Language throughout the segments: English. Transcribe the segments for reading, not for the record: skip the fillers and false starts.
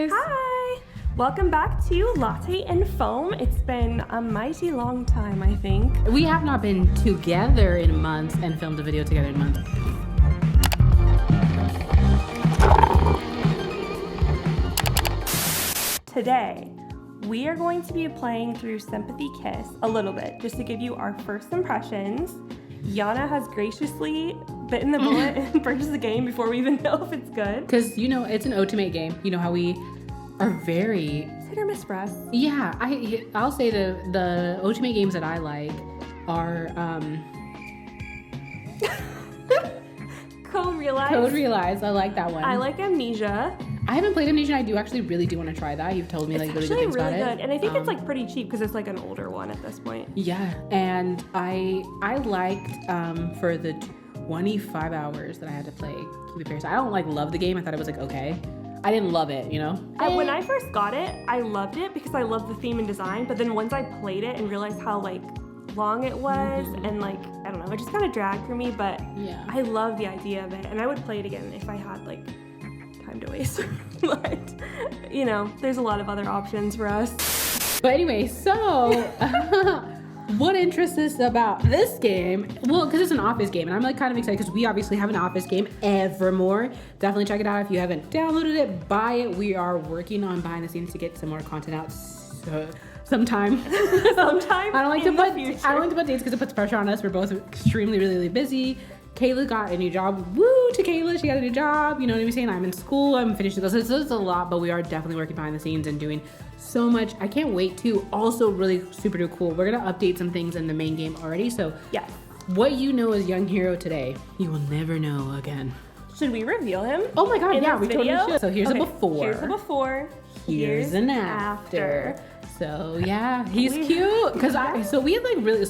guys. Hi. Welcome back to Latte and Foam. It's been a mighty long time, I think. We have not been together in months and filmed a video together in months. Today, we are going to be playing through Sympathy Kiss a little bit, just to give you our first impressions. Yana has graciously bitten the bullet and purchased the game before we even know if it's good. Because, you know, it's an Otomate game. You know how we are very... It's hit or miss for us. Yeah, I'll say the Otomate games that I like are... Code Realize. Code Realize, I like that one. I like Amnesia. I haven't played Amnesia. I do actually really do want to try that. You've told me like really good things about it. It's actually really good, and I think it's like pretty cheap because it's like an older one at this point. Yeah, and I liked for the 25 hours that I had to play Keep It Fair. So I don't like love the game. I thought it was like okay. I didn't love it, you know. When I first got it, I loved it because I loved the theme and design. But then once I played it and realized how like long it was and like I don't know, it just kind of dragged for me. But yeah, I love the idea of it, and I would play it again if I had like time to waste. But you know, there's a lot of other options for us. But anyway, so what interests us about this game? Well, because it's an office game, and I'm like kind of excited because we obviously have an office game, Evermore. Definitely check it out if you haven't downloaded it. Buy it. We are working on behind the scenes to get some more content out. Sometime. Sometime. I don't like to put dates because it puts pressure on us. We're both extremely really busy. Kayla got a new job. Woo to Kayla, she got a new job. You know what I'm saying? I'm in school, I'm finishing this. So it's a lot, but we are definitely working behind the scenes and doing so much. I can't wait to. Also really super duper cool. We're gonna update some things in the main game already. So yeah, what you know as Young Hero today, you will never know again. Should we reveal him? Oh my god, yeah, we video? totally should. So here's a before. Here's a before. Here's an after. So yeah, he's cute. So we had like really,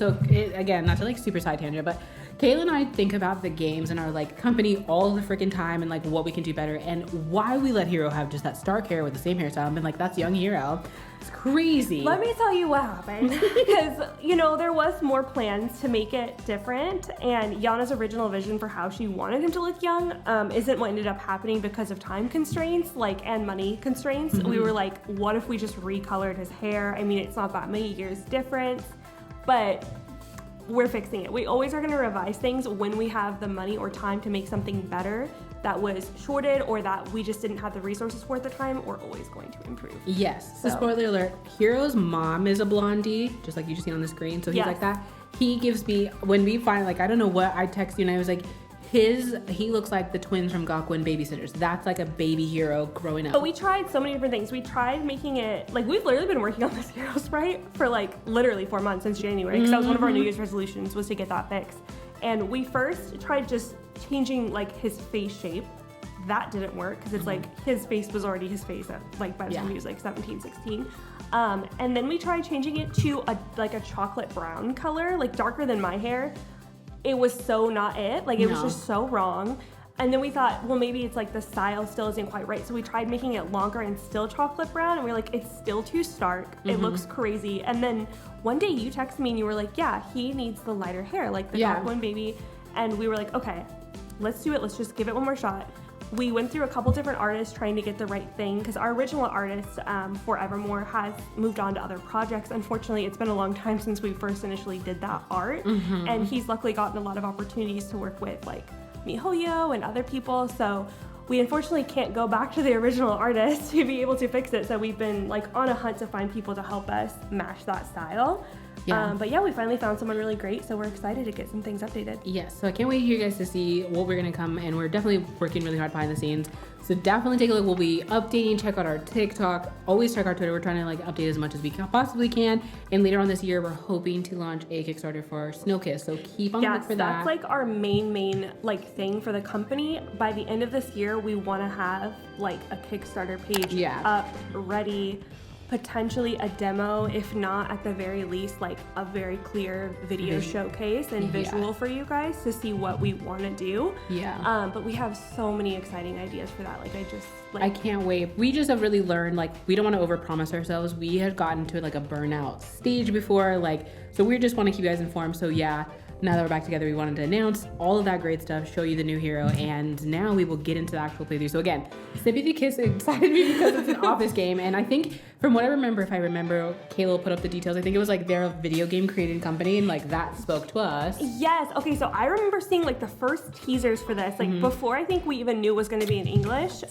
again, not to like super side tangent, but Kayla and I think about the games and our like company all the freaking time and like what we can do better and why we let Hero have just that Stark hair with the same hairstyle. And like, that's Young Hero. It's crazy. Let me tell you what happened. Because, you know, there was more plans to make it different, and Yana's original vision for how she wanted him to look young isn't what ended up happening because of time constraints, and money constraints. We were like, what if we just recolored his hair? I mean, it's not that many years difference, but we're fixing it. We always are going to revise things when we have the money or time to make something better that was shorted or that we just didn't have the resources for at the time. We're always going to improve. Yes. So spoiler alert, Hero's mom is a blondie, just like you just seen on the screen. So he's like that. He gives me, when we find, like, I don't know what, I text you and I was like, he looks like the twins from Gakuen Babysitters. That's like a baby Hero growing up. But we tried so many different things. We tried making it, like, we've literally been working on this Hero sprite for like literally 4 months since January, because that was one of our New Year's resolutions, was to get that fixed. And we first tried just changing like his face shape. That didn't work because it's like his face was already his face at, like, by the time he was like 17, 16. And then we tried changing it to a chocolate brown color, like darker than my hair. It was so not it. Like, it was just so wrong. And then we thought, well, maybe it's like the style still isn't quite right. So we tried making it longer and still chocolate brown. And we were like, it's still too stark. It looks crazy. And then one day you texted me and you were like, yeah, he needs the lighter hair, like the Gakuen baby. And we were like, okay, let's do it. Let's just give it one more shot. We went through a couple different artists trying to get the right thing, because our original artist for Evermore has moved on to other projects. Unfortunately, it's been a long time since we first initially did that art, and he's luckily gotten a lot of opportunities to work with like MiHoYo and other people. So we unfortunately can't go back to the original artist to be able to fix it. So we've been like on a hunt to find people to help us match that style. But yeah, we finally found someone really great, so we're excited to get some things updated. Yes, so I can't wait for you guys to see what we're gonna come, and we're definitely working really hard behind the scenes. So definitely take a look. We'll be updating, check out our TikTok, always check our Twitter. We're trying to like update as much as we possibly can. And later on this year, we're hoping to launch a Kickstarter for Snow Kiss. So keep on the look for that. That's like our main like thing for the company. By the end of this year, we want to have like a Kickstarter page up, ready. Potentially a demo, if not at the very least like a very clear video showcase and visual for you guys to see what we want to do. But we have so many exciting ideas for that. I can't wait. We just have really learned, like, we don't want to overpromise ourselves. We had gotten to like a burnout stage before, like, so we just want to keep you guys informed. So yeah, now that we're back together, we wanted to announce all of that great stuff, show you the new hero, and now we will get into the actual playthrough. So again, Sympathy Kiss excited me because it's an office game, and I think from what I remember, if I remember, Kayla put up the details. I think it was like they're a video game creating company, and like that spoke to us. Yes. Okay. So I remember seeing like the first teasers for this, like before I think we even knew it was going to be in English.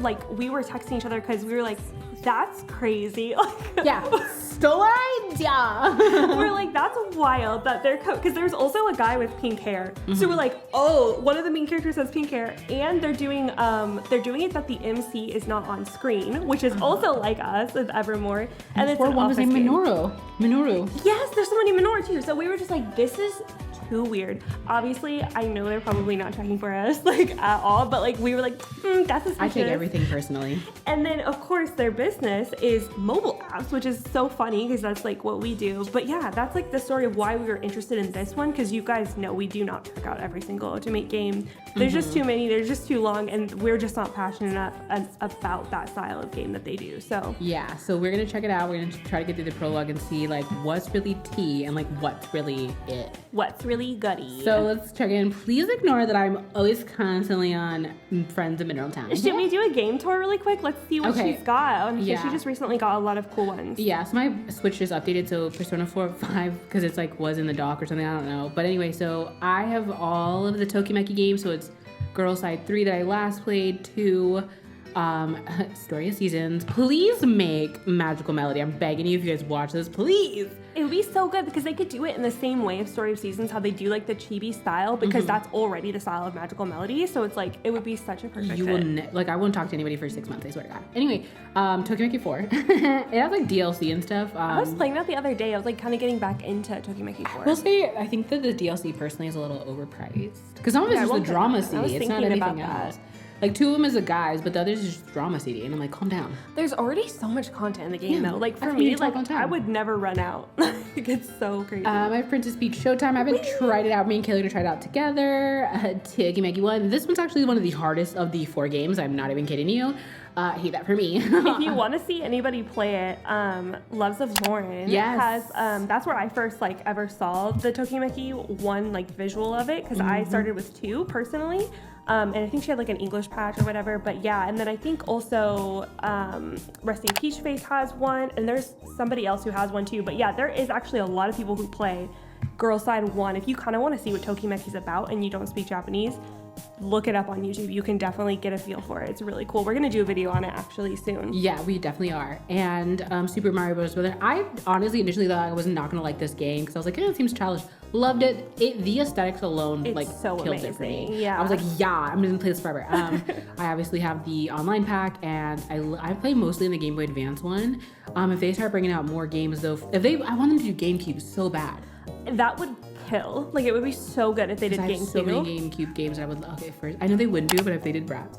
Like we were texting each other because we were like, "That's crazy." Yeah. Stole idea. We're like, that's wild that they're because there's also a guy with pink hair. So we're like, oh, one of the main characters has pink hair, and they're doing it that the MC is not on screen, which is also like us with Evermore. And it's one was named Minoru. Yes, there's somebody Minoru too. So we were just like, this is too weird. Obviously, I know they're probably not checking for us like at all, but like we were like, that's suspicious. I take everything personally. And then of course their business is mobile apps, which is so funny because that's like what we do. But yeah, that's like the story of why we were interested in this one, because you guys know we do not check out every single Otomate game. There's just too many, they're just too long, and we're just not passionate enough about that style of game that they do. So yeah, so we're gonna check it out. We're gonna try to get through the prologue and see like what's really tea and like what's really it. What's really goody. So let's check in. Please ignore that I'm always constantly on Friends of Mineral Town. Should we do a game tour really quick? Let's see what she's got. Because she just recently got a lot of cool ones. Yeah, so my Switch just updated, so Persona 4 5, because it's like was in the dock or something, I don't know. But anyway, so I have all of the Toki Meki games, so it's Girl Side 3 that I last played, 2, Story of Seasons. Please make Magical Melody. I'm begging you, if you guys watch this, please. It would be so good because they could do it in the same way of Story of Seasons, how they do like the chibi style, because that's already the style of Magical Melody. So it's like, it would be such a perfect fit. I won't talk to anybody for 6 months, I swear to God. Anyway, Toki Meki 4. It has like DLC and stuff. I was playing that the other day. I was like kind of getting back into Toki Meki 4. We'll say, I think that the DLC personally is a little overpriced. Because some of it's just the drama CD. It's not anything else. Like 2 of them is the guys, but the others is just drama CD, and I'm like, calm down. There's already so much content in the game though. Like for me, like I would never run out. It's so crazy. I have Princess Peach Showtime. I haven't tried it out. Me and Kayla are gonna try it out together. Toki Meki 1. This one's actually one of the hardest of the 4 games. I'm not even kidding you. Hate that for me. If you want to see anybody play it, Loves of Lauren has that's where I first like ever saw the Toki Meki 1 like visual of it, because I started with 2 personally. And I think she had like an English patch or whatever, but yeah. And then I think also Resting Peach Face has one, and there's somebody else who has one too. But yeah, there is actually a lot of people who play Girl Side 1. If you kind of want to see what Toki Meki's about and you don't speak Japanese, look it up on YouTube. You can definitely get a feel for it. It's really cool. We're gonna do a video on it actually soon. Yeah, we definitely are. And Super Mario Bros. Brother. I honestly initially thought I was not gonna like this game because I was like, it seems childish. Loved it. The aesthetics alone it's like so kills amazing. It for me. Yeah. I was like, yeah, I'm gonna play this forever. I obviously have the online pack, and I play mostly in the Game Boy Advance one. If they start bringing out more games though, I want them to do GameCube so bad. That would kill. Like it would be so good if they did GameCube. So many GameCube games I would love. Okay, first I know they wouldn't do, but if they did Bratz.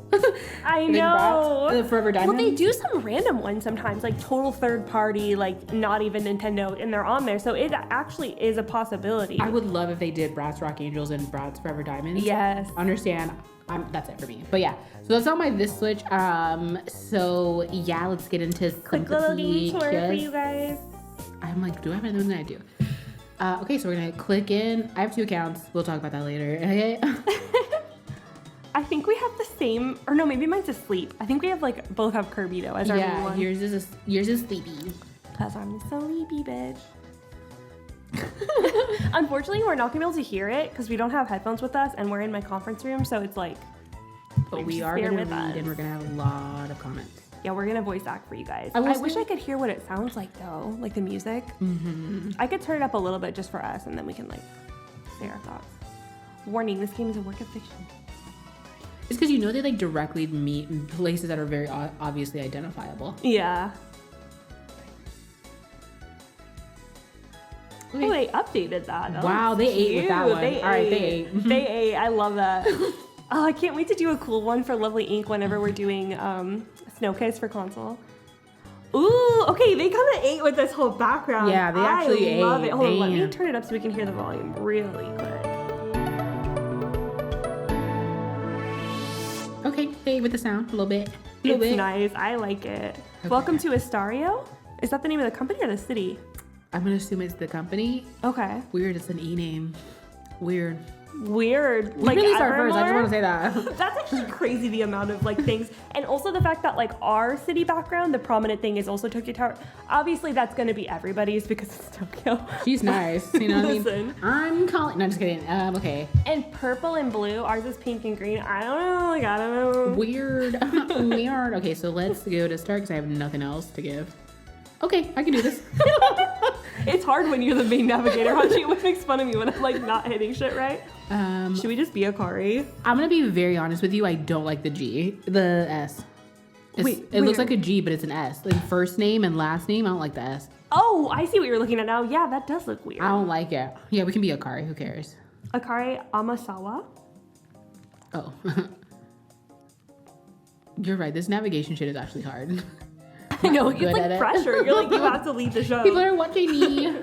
I know. Bratz, Forever Diamond. Well, they do some random ones sometimes, like total third party, like not even Nintendo, and they're on there. So it actually is a possibility. I would love if they did Bratz Rock Angels and Bratz Forever Diamonds. Yes. Understand. That's it for me. But yeah, so that's on my this Switch. So yeah, let's get into quick little game tour for you guys. I'm like, do I have anything that I do? Okay, so we're gonna click in. I have 2 accounts. We'll talk about that later. Okay. I think we have the same, or no, maybe mine's asleep. I think we have like both have Kirby though as our main one. Yours is sleepy. Cause I'm sleepy, bitch. Unfortunately, we're not gonna be able to hear it because we don't have headphones with us, and we're in my conference room, so it's like. But we are gonna read, and we're gonna have a lot of comments. Yeah, we're gonna voice act for you guys. I wish I could hear what it sounds like though, like the music. I could turn it up a little bit just for us, and then we can like say our thoughts. Warning: this game is a work of fiction. It's because they like directly meet in places that are very obviously identifiable. Yeah. Okay. Oh, they updated that. Wow, they ate with that one. All right, they ate. They ate. I love that. Oh, I can't wait to do a cool one for Lovely Ink whenever we're doing Snow Kiss for console. Ooh, okay, they kind of ate with this whole background. Yeah, they actually ate. I love it. Hold on, let me turn it up so we can hear the volume really quick. Okay, they ate with the sound a little bit. It's nice. I like it. Okay. Welcome to Estario. Is that the name of the company or the city? I'm gonna assume it's the company. Okay. Weird, it's an E name. Weird. Weird. We really start first. I just want to say that. That's actually crazy, the amount of like things, and also the fact that like our city background, the prominent thing is also Tokyo Tower. Obviously, that's going to be everybody's because it's Tokyo. She's nice. You know what I mean? Listen. I'm calling. No, just kidding. Okay. And purple and blue. Ours is pink and green. I don't know. Like I don't know. Weird. Weird. Okay, so let's go to start because I have nothing else to give. Okay, I can do this. It's hard when you're the main navigator. Hachi always makes fun of me when I'm like not hitting shit right. Should we just be Akari? I'm gonna be very honest with you. I don't like the S. It looks like a G, but it's an S. Like first name and last name, I don't like the S. Oh, I see what you're looking at now. Yeah, that does look weird. I don't like it. Yeah, we can be Akari. Who cares? Akari Amasawa. Oh. You're right. This navigation shit is actually hard. I know, it's like pressure. You're like, you have to lead the show. People are watching me.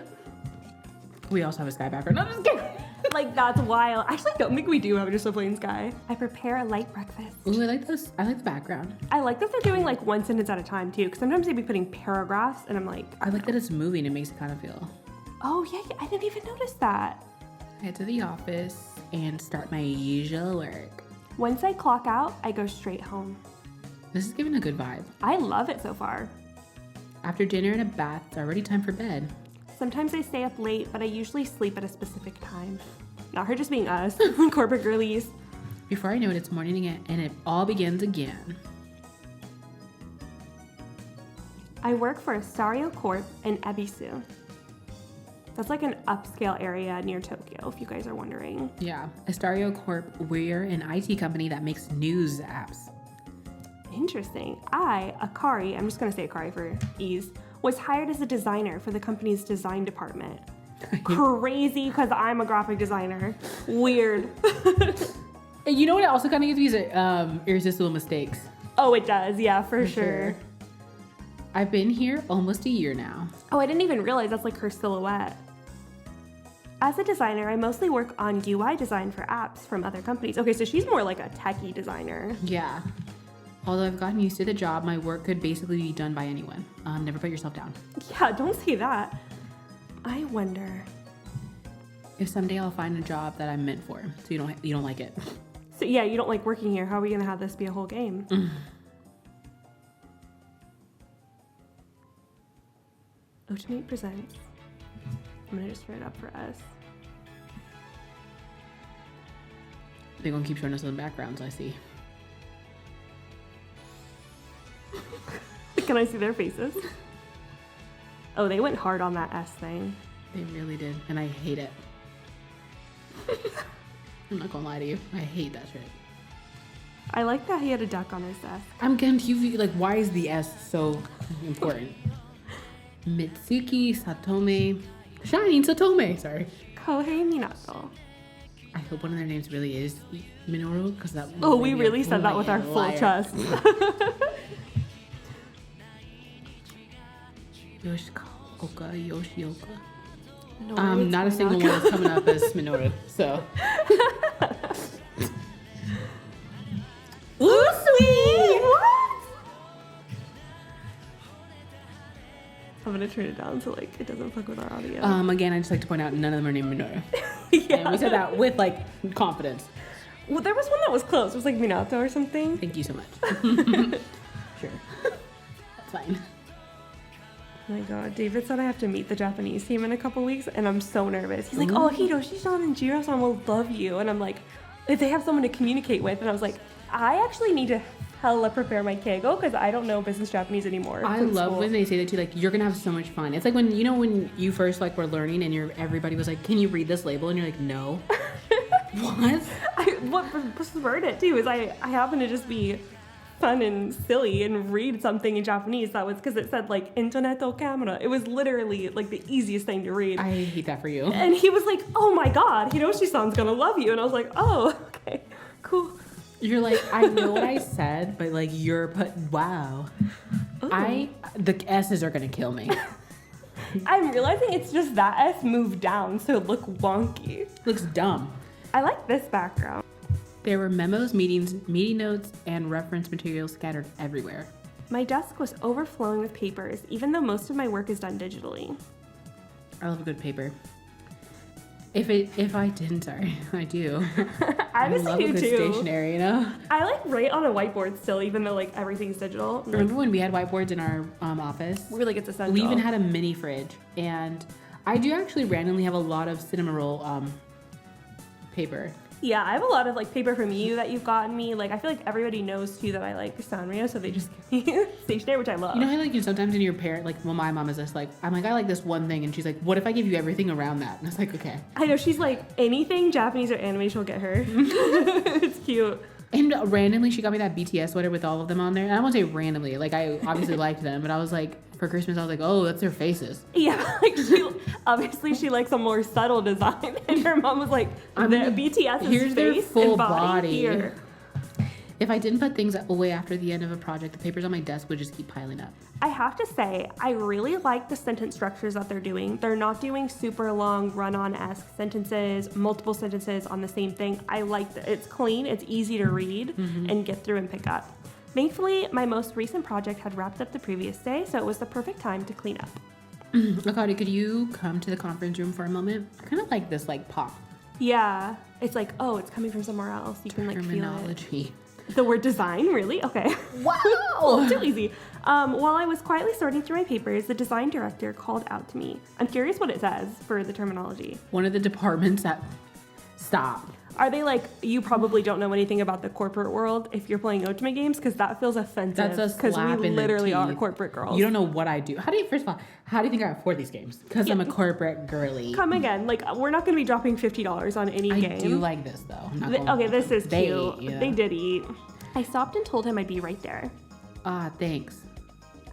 We also have a sky background. No, I'm just kidding. Like, that's wild. I actually don't think we do have just a plain sky. I prepare a light breakfast. Ooh, I like this. I like the background. I like that they're doing like one sentence at a time too, because sometimes they'd be putting paragraphs and I'm like, I like that it's moving. It makes it kind of feel. Oh yeah, I didn't even notice that. Head to the office and start my usual work. Once I clock out, I go straight home. This is giving a good vibe. I love it so far. After dinner and a bath, it's already time for bed. Sometimes I stay up late, but I usually sleep at a specific time. Not her just being us, corporate girlies. Before I know it, it's morning again, and it all begins again. I work for Estario Corp in Ebisu. That's like an upscale area near Tokyo, if you guys are wondering. Yeah, Estario Corp, we're an IT company that makes news apps. Interesting. Akari, I'm just going to say Akari for ease, was hired as a designer for the company's design department. Crazy, because I'm a graphic designer. Weird. You know what? It also kind of gives me irresistible mistakes. Oh, it does. Yeah, for sure. I've been here almost a year now. Oh, I didn't even realize that's like her silhouette. As a designer, I mostly work on UI design for apps from other companies. Okay, so she's more like a techie designer. Yeah. Although I've gotten used to the job, my work could basically be done by anyone. Never put yourself down. Yeah, don't say that. I wonder if someday I'll find a job that I'm meant for. So you don't like it. So yeah, you don't like working here. How are we gonna have this be a whole game? Otomate presents. I'm gonna just turn it up for us. They're gonna keep showing us the backgrounds, I see. Can I see their faces? Oh, they went hard on that S thing. They really did, and I hate it. I'm not gonna lie to you. I hate that shit. I like that he had a duck on his desk. I'm confused. Like, why is the S so important? Mitsuki Satome. Shining Satome, sorry. Kohei Minato. I hope one of their names really is Minoru, because that. Oh, we really said that with our full chest. Yoshioka. Not a single one is coming up as Minoru, so. Ooh, sweet! What? I'm gonna turn it down so like it doesn't fuck with our audio. Again, I just like to point out none of them are named Minoru. Yeah. And we said that with like confidence. Well, there was one that was close. It was like Minato or something. Thank you so much. Sure. That's fine. Oh my god, David said I have to meet the Japanese team in a couple weeks, and I'm so nervous. He's like, oh, Hiroshi-san and Jiro-san will love you. And I'm like, if they have someone to communicate with. And I was like, I actually need to hella prepare my keigo because I don't know business Japanese anymore. I love when they say that too, like, you're gonna have so much fun. It's like when you first like were learning and everybody was like, can you read this label? And you're like, no. What spurred it too is I happen to just be fun and silly and read something in Japanese that was because it said like internet o camera. It was literally like the easiest thing to read. I hate that for you. And he was like, oh my god, Hiroshi-san's gonna love you. And I was like, oh, okay, cool. You're like, I know what I said, but like wow. Ooh. The S's are gonna kill me. I'm realizing it's just that S moved down, so it looked wonky. Looks dumb. I like this background. There were memos, meeting notes, and reference materials scattered everywhere. My desk was overflowing with papers, even though most of my work is done digitally. I love a good paper. If I didn't, sorry, I do. I love a good stationery, you know? I like write on a whiteboard still, even though like everything's digital. Remember when we had whiteboards in our office? We like it's essential. We even had a mini fridge, and I do actually randomly have a lot of cinema roll paper. Yeah, I have a lot of like paper from you that you've gotten me. Like I feel like everybody knows too that I like Sanrio, so they just give me stationery, which I love. You know how like sometimes in your parent, like, well, my mom is just like, I'm like, I like this one thing, and she's like, what if I give you everything around that? And I was like, okay. I know, she's like, anything Japanese or anime, she'll get her. It's cute. And randomly, she got me that BTS sweater with all of them on there. And I won't say randomly, like I obviously liked them, but I was like, for Christmas, I was like, oh, that's their faces. Yeah, like she likes a more subtle design, and her mom was like, BTS's here's face their full and body here. If I didn't put things away after the end of a project, the papers on my desk would just keep piling up. I have to say, I really like the sentence structures that they're doing. They're not doing super long run-on-esque sentences, multiple sentences on the same thing. I like that it's clean, it's easy to read and get through and pick up. Thankfully, my most recent project had wrapped up the previous day, so it was the perfect time to clean up. Akari, could you come to the conference room for a moment? I kind of like this, like, pop. Yeah, it's like, oh, it's coming from somewhere else. You can, like, feel terminology. The word design, really? Okay. Wow! Too easy. While I was quietly sorting through my papers, the design director called out to me. I'm curious what it says for the terminology. One of the departments that... Stop. Are they like, you probably don't know anything about the corporate world if you're playing Otome games? Because that feels offensive. That's a slap we in literally the are teeth. corporate girls. You don't know what I do. First of all, how do you think I afford these games? Because I'm a corporate girly. Come again. Like, we're not going to be dropping $50 on any game. I do like this, though. I'm not gonna okay, this is they cute. Eat, yeah. They did eat. I stopped and told him I'd be right there. Thanks.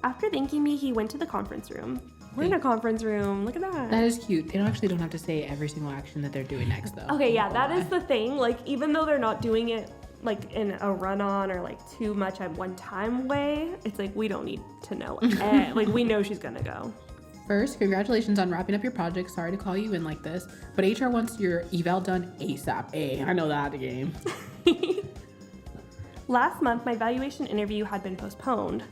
After thanking me, he went to the conference room. We're in a conference room. Look at that. That is cute. They don't have to say every single action that they're doing next, though. Okay, yeah, that is the thing. Like, even though they're not doing it like in a run-on or like too much at one time way, it's like we don't need to know. Like, we know she's gonna go. First, congratulations on wrapping up your project. Sorry to call you in like this, but HR wants your eval done ASAP. Hey, I know that game. Last month, my evaluation interview had been postponed.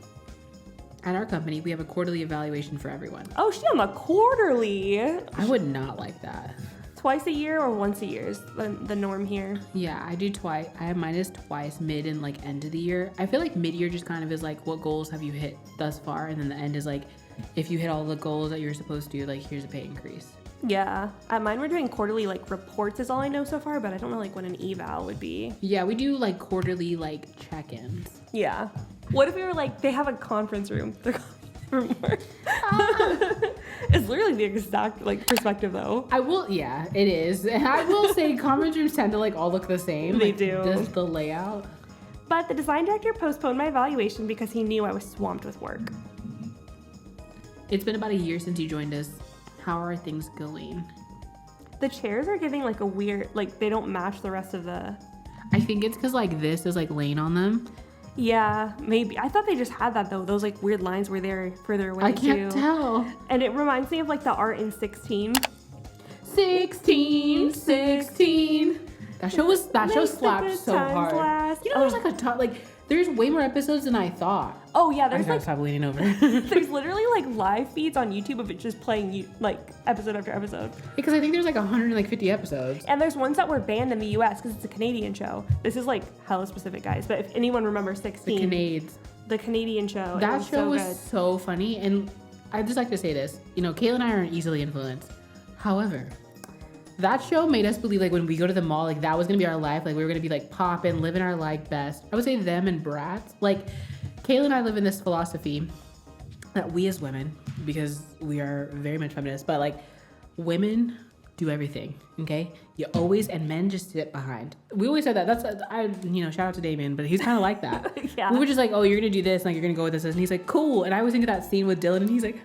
At our company, we have a quarterly evaluation for everyone. Oh, she on the quarterly. I would not like that. Twice a year or once a year is the norm here. Yeah, I do twice. I have mine is twice, mid and like end of the year. I feel like mid-year just kind of is like, what goals have you hit thus far? And then the end is like, if you hit all the goals that you're supposed to, like, here's a pay increase. Yeah, at mine we're doing quarterly like reports is all I know so far, but I don't know like what an eval would be. Yeah, we do like quarterly like check-ins. Yeah. What if we were like, they have a conference room? It's literally the exact like perspective though. Yeah, it is. And I will say conference rooms tend to like all look the same. They like, do. Just the layout. But the design director postponed my evaluation because he knew I was swamped with work. It's been about a year since you joined us. How are things going? The chairs are giving like a weird, like they don't match the rest of the... I think it's because like this is like laying on them. Yeah, maybe. I thought they just had that though. Those like weird lines were there further away I can't too. tell. And it reminds me of like the art in 16. 16. That show slapped so hard. Last. You know, there's like a ton, like there's way more episodes than I thought. Oh yeah, I there's gotta like stop leaning over. there's literally like live feeds on YouTube of it just playing like episode after episode. Because I think there's like 150 episodes. And there's ones that were banned in the US because it's a Canadian show. This is like hella specific, guys. But if anyone remembers 16, the Canadian show. That show was so funny, and I'd just like to say this. You know, Kayla and I aren't easily influenced. However, that show made us believe like when we go to the mall, like that was gonna be our life. Like we were gonna be like popping, living our life best. I would say them and Bratz. Like Kayla and I live in this philosophy that we as women, because we are very much feminist, but like women do everything, okay? You always, and men just sit behind. We always said that. That's, shout out to Damien, but he's kind of like that. Yeah. We were just like, oh, you're gonna do this, like you're gonna go with this, and he's like, cool. And I always think of that scene with Dylan, and he's like,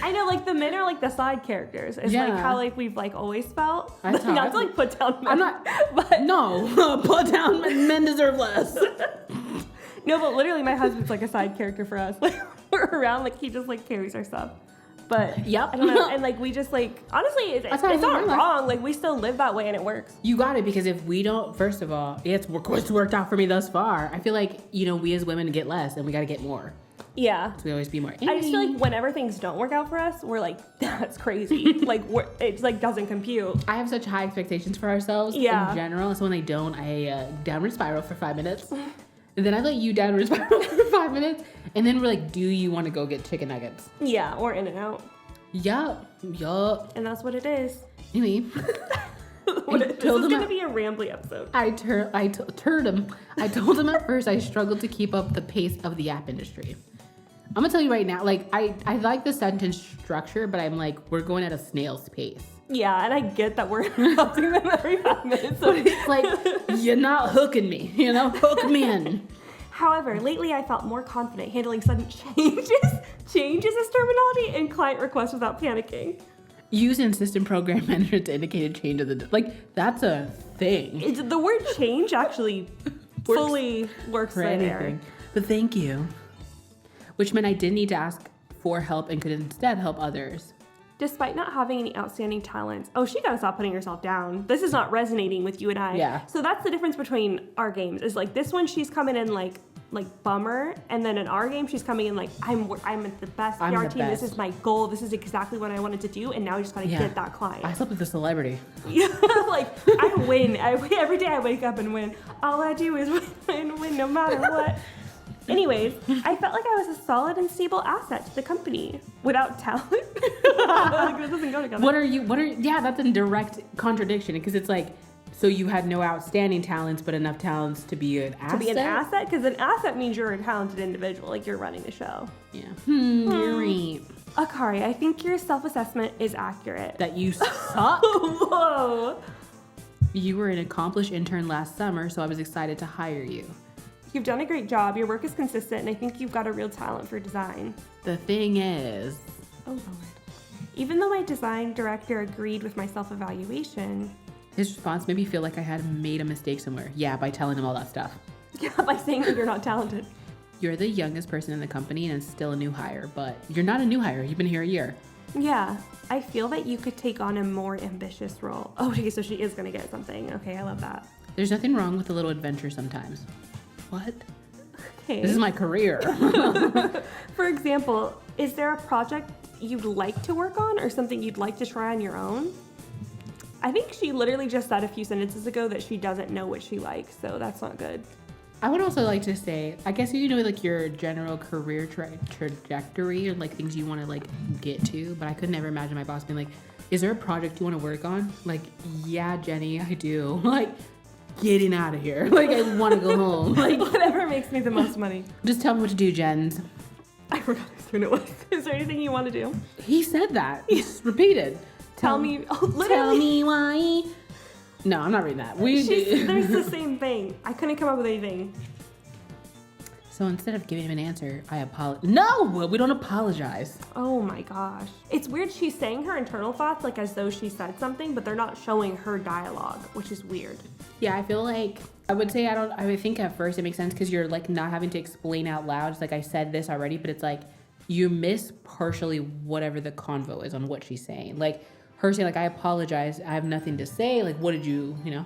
I know, like the men are like the side characters. It's like how like we've like always felt. Not to like put down men. I'm not, but no, put down men deserve less. No, but literally my husband's like a side character for us. Like we're around, like he just like carries our stuff. But yep. I don't know. And like we just like, honestly, it's not wrong. Like we still live that way and it works. You got it, because if we don't, first of all, it's worked out for me thus far. I feel like, we as women get less and we got to get more. Yeah. So we always be more. I just feel like whenever things don't work out for us, we're like, that's crazy. Like, it's like doesn't compute. I have such high expectations for ourselves in general. So when they don't, I downward spiral for 5 minutes. And then I let you downward spiral for 5 minutes. And then we're like, do you want to go get chicken nuggets? Yeah, or In-N-Out. Yup. And that's what it is. Anyway. This is going to be a rambly episode. I told him at first I struggled to keep up the pace of the app industry. I'm going to tell you right now, like, I like the sentence structure, but I'm like, we're going at a snail's pace. Yeah, and I get that we're interrupting them every 5 minutes. So it's like, you're not hooking me, you know? Hook me in. However, lately I felt more confident handling sudden changes as terminology and client requests without panicking. Use in system program manager to indicate a change of the... Like, that's a thing. The word change actually fully works for anything. But thank you. Which meant I didn't need to ask for help and could instead help others. Despite not having any outstanding talents. Oh, she gotta stop putting herself down. This is not resonating with you and I. Yeah. So that's the difference between our games. Is like this one, she's coming in like bummer, and then in our game, she's coming in like I'm the best PR team. This is my goal. This is exactly what I wanted to do, and now I just gotta get that client. I slept with a celebrity. Yeah, like I win. Every day I wake up and win. All I do is win no matter what. Anyways, I felt like I was a solid and stable asset to the company without talent. Like, this doesn't go together. Yeah, that's in direct contradiction because it's like, so you had no outstanding talents, but enough talents to be an asset? To be an asset? Because an asset means you're a talented individual, like you're running the show. Yeah. You're right. Akari, I think your self-assessment is accurate. That you suck? Whoa. You were an accomplished intern last summer, so I was excited to hire you. You've done a great job. Your work is consistent, and I think you've got a real talent for design. The thing is... Oh, Lord. Even though my design director agreed with my self-evaluation... His response made me feel like I had made a mistake somewhere. Yeah, by telling him all that stuff. Yeah, by saying that you're not talented. You're the youngest person in the company and still a new hire, but you're not a new hire. You've been here a year. Yeah, I feel that you could take on a more ambitious role. Oh, okay, so she is going to get something. Okay, I love that. There's nothing wrong with a little adventure sometimes. What? Okay. This is my career. For example, is there a project you'd like to work on or something you'd like to try on your own? I think she literally just said a few sentences ago that she doesn't know what she likes, so that's not good. I would also like to say, I guess you know like your general career trajectory and like things you want to like get to, but I could never imagine my boss being like, is there a project you want to work on? Like, yeah, Jenny, I do. Like, getting out of here. Like, I want to go home. Like, whatever makes me the most money. Just tell me what to do, Jens. I forgot whose turn it was. Is there anything you want to do? He said that. He's repeated. Tell me. Oh, literally. Tell me why. No, I'm not reading that. There's the same thing. I couldn't come up with anything. So instead of giving him an answer, I apologize. No, we don't apologize. Oh my gosh. It's weird. She's saying her internal thoughts like as though she said something, but they're not showing her dialogue, which is weird. Yeah, I feel like I would say I would think at first it makes sense because you're like not having to explain out loud. It's like I said this already, but it's like you miss partially whatever the convo is on what she's saying. Like her saying like, I apologize, I have nothing to say. Like, what did you know?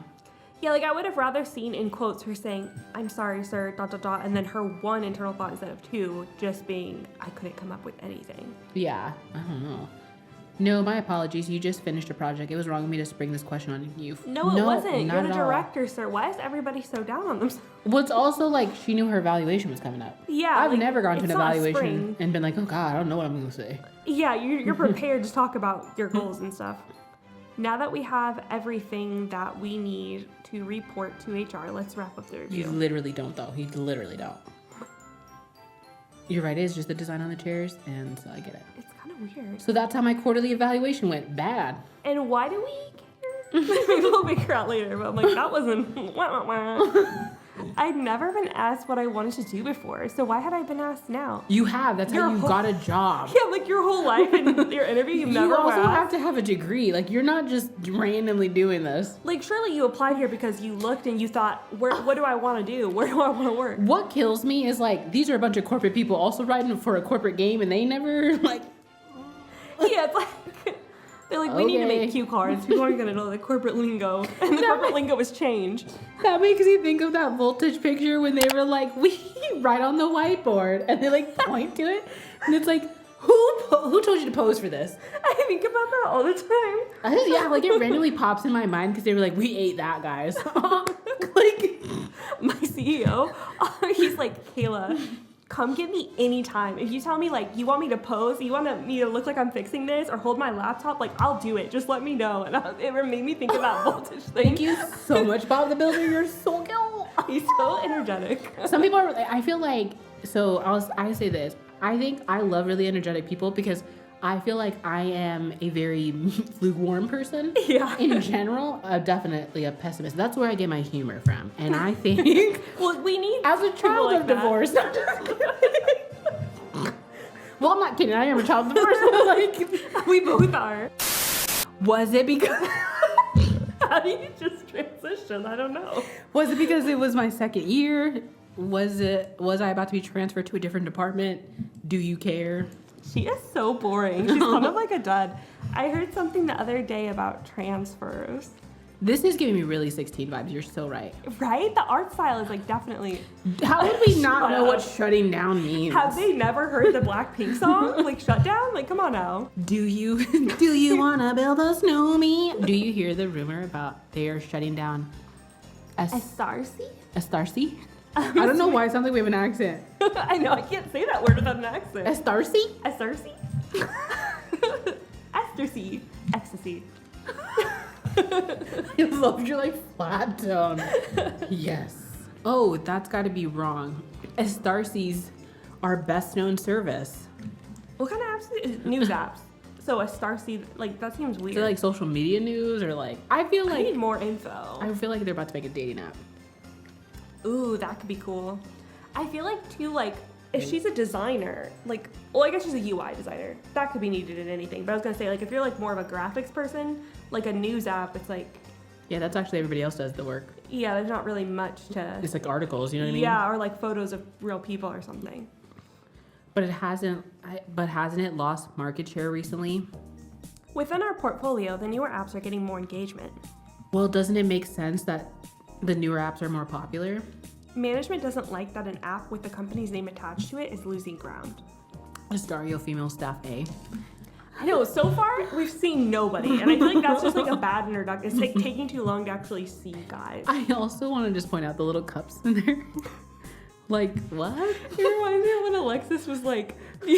Yeah, like I would have rather seen in quotes her saying, I'm sorry, sir, ... and then her one internal thought instead of two just being, I couldn't come up with anything. Yeah, I don't know. No, my apologies. You just finished a project. It was wrong of me to spring this question on you. No, it wasn't. You're the director, sir. Why is everybody so down on themselves? Well, it's also like she knew her evaluation was coming up. Yeah. I've never gone to an evaluation and been like, oh God, I don't know what I'm going to say. Yeah, you're prepared to talk about your goals and stuff. Now that we have everything that we need to report to HR, let's wrap up the review. You literally don't, though. You literally don't. You're right. It is just the design on the chairs, and so I get it. It's kind of weird. So that's how my quarterly evaluation went. Bad. And why do we care? Maybe we'll figure out later, but I'm like, that wasn't... I'd never been asked what I wanted to do before, so why had I been asked now? You have. That's how you got a job. Yeah, like your whole life in your interview, you never You also have to have a degree. Like, you're not just randomly doing this. Like, surely you applied here because you looked and you thought, what do I want to do? Where do I want to work? What kills me is, like, these are a bunch of corporate people also writing for a corporate game, and they never, like... Yeah, it's like... They're like, we need to make cue cards. People aren't gonna know the corporate lingo, and the corporate lingo was changed. That makes me think of that Voltage picture when they were like, we write on the whiteboard, and they like point to it, and it's like, who told you to pose for this? I think about that all the time. Yeah, like it randomly pops in my mind because they were like, we ate that, guys. Like my CEO, he's like, Kayla, come get me anytime. If you tell me like you want me to pose, you want me to look like I'm fixing this or hold my laptop, like I'll do it. Just let me know. And it made me think of that Voltage thing. Thank you so much, Bob the Builder. You're so cute. He's so energetic. Some people are. I feel like I say this. I think I love really energetic people because I feel like I am a very lukewarm person. Yeah. In general, I'm definitely a pessimist. That's where I get my humor from. And I think... well, we need... As a child of divorce... Well, I'm not kidding. I am a child of divorce. Like, we both are. Was it because... How do you just transition? I don't know. Was it because it was my second year? Was I about to be transferred to a different department? Do you care? She is so boring. She's kind of like a dud. I heard something the other day about transfers. This is giving me really 16 vibes. You're so right. Right? The art style is like definitely... How would we not know what shutting down means? Have they never heard the Blackpink song? Like, shut down? Like, come on now. Do you want to build a snowman? Do you hear the rumor about they are shutting down Estario? I don't know why it sounds like we have an accent. I know, I can't say that word without an accent. Estario? Ecstasy. Ecstasy. I love your like flat tone. Yes. Oh, that's got to be wrong. Estarcy's our best known service. What kind of apps? News apps. So Estario, like that seems weird. Is it like social media news or like? I feel like I need more info. I feel like they're about to make a dating app. Ooh, that could be cool. I feel like too, like, if she's a designer, like, well, I guess she's a UI designer. That could be needed in anything. But I was gonna say, like, if you're like more of a graphics person, like a news app, it's like... Yeah, that's actually everybody else does the work. Yeah, there's not really much to... It's like articles, you know what I mean? Yeah, or like photos of real people or something. But hasn't it lost market share recently? Within our portfolio, the newer apps are getting more engagement. Well, doesn't it make sense that the newer apps are more popular? Management doesn't like that an app with the company's name attached to it is losing ground. Estario female staff A. I know, so far we've seen nobody, and I feel like that's just like a bad introduction. It's like taking too long to actually see guys. I also want to just point out the little cups in there. Like, what? It reminds me of when Alexis was like, do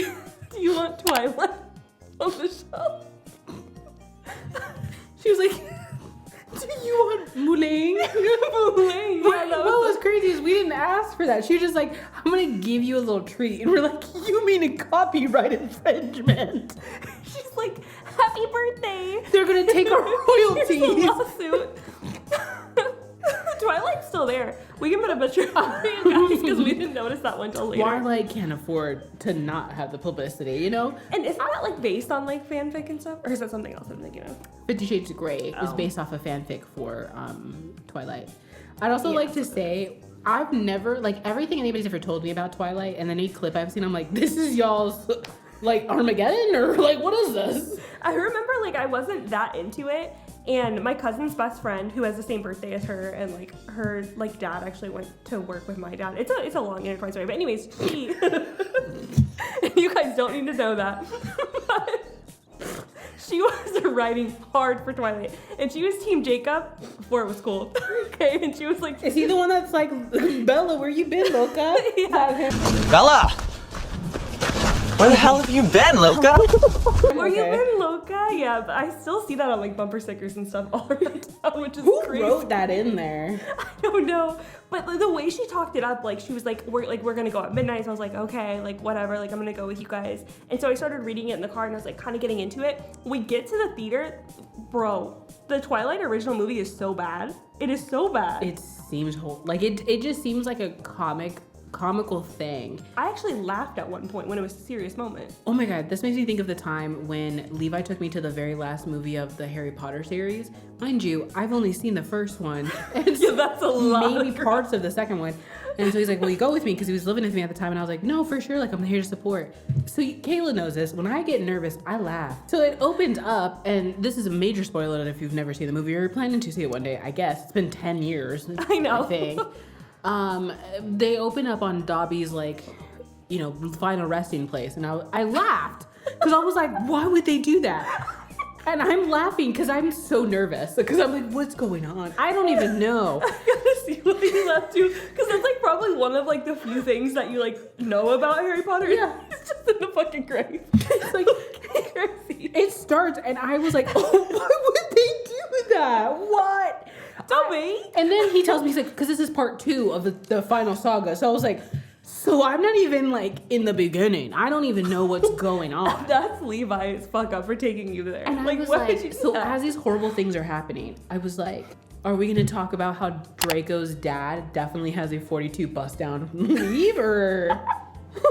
you want Twilight on the show? She was like, do you want Mulang? Mulang. What was crazy is we didn't ask for that. She was just like, I'm going to give you a little treat. And we're like, you mean a copyright infringement? She's like, happy birthday. They're going to take our royalties. Here's a lawsuit. Twilight's still there. We can put a picture on it, guys, because we didn't notice that one till later. Twilight can't afford to not have the publicity, you know? And isn't that like based on like fanfic and stuff? Or is that something else I'm thinking of? 50 Shades of Grey is based off a fanfic for Twilight. I'd also like to say, I've never, like everything anybody's ever told me about Twilight, and any clip I've seen, I'm like, this is y'all's like Armageddon? Or like, what is this? I remember like I wasn't that into it. And my cousin's best friend, who has the same birthday as her, and like her like dad actually went to work with my dad. It's a long intertwined story, but anyways, she. You guys don't need to know that. But she was writing hard for Twilight, and she was Team Jacob before it was cool. Okay, and she was like, is he the one that's like, Bella, where you been, Loca? Yeah. Bella. Where the hell have you been, Loca? Where you been, Loca? Yeah, but I still see that on like bumper stickers and stuff all around town, which is crazy. Who wrote that in there? I don't know. But the way she talked it up, like she was like, we're gonna go at midnight. So I was like, okay, like whatever, like I'm gonna go with you guys. And so I started reading it in the car and I was like kind of getting into it. We get to the theater, bro, the Twilight original movie is so bad. It is so bad. It seems like it just seems like a comical thing. I actually laughed at one point when it was a serious moment. Oh my god, this makes me think of the time when Levi took me to the very last movie of the Harry Potter series. Mind you, I've only seen the first one and yeah, that's a lot. Maybe parts of the second one. And so he's like, well, you go with me, because he was living with me at the time. And I was like, no, for sure. Like, I'm here to support. So Kayla knows this. When I get nervous, I laugh. So it opens up, and this is a major spoiler if you've never seen the movie or you're planning to see it one day, I guess. It's been 10 years. I know. I think. They open up on Dobby's, like, you know, final resting place. And I laughed, because I was like, why would they do that? And I'm laughing because I'm so nervous. Because I'm like, what's going on? I don't even know. I gotta see what you left to. Because that's like probably one of like the few things that you like know about Harry Potter. Yeah. It's just in the fucking grave. It's like, crazy. it starts and I was like, oh, why would they do that? What? Tell me. And then he tells me, he's like, because this is part 2 of the final saga. So I was like, so I'm not even like in the beginning. I don't even know what's going on. That's Levi's fuck up for taking you there. And like, I was why like, did you do so that? as these horrible things are happening, I was like, are we going to talk about how Draco's dad definitely has a 42 bust down lever?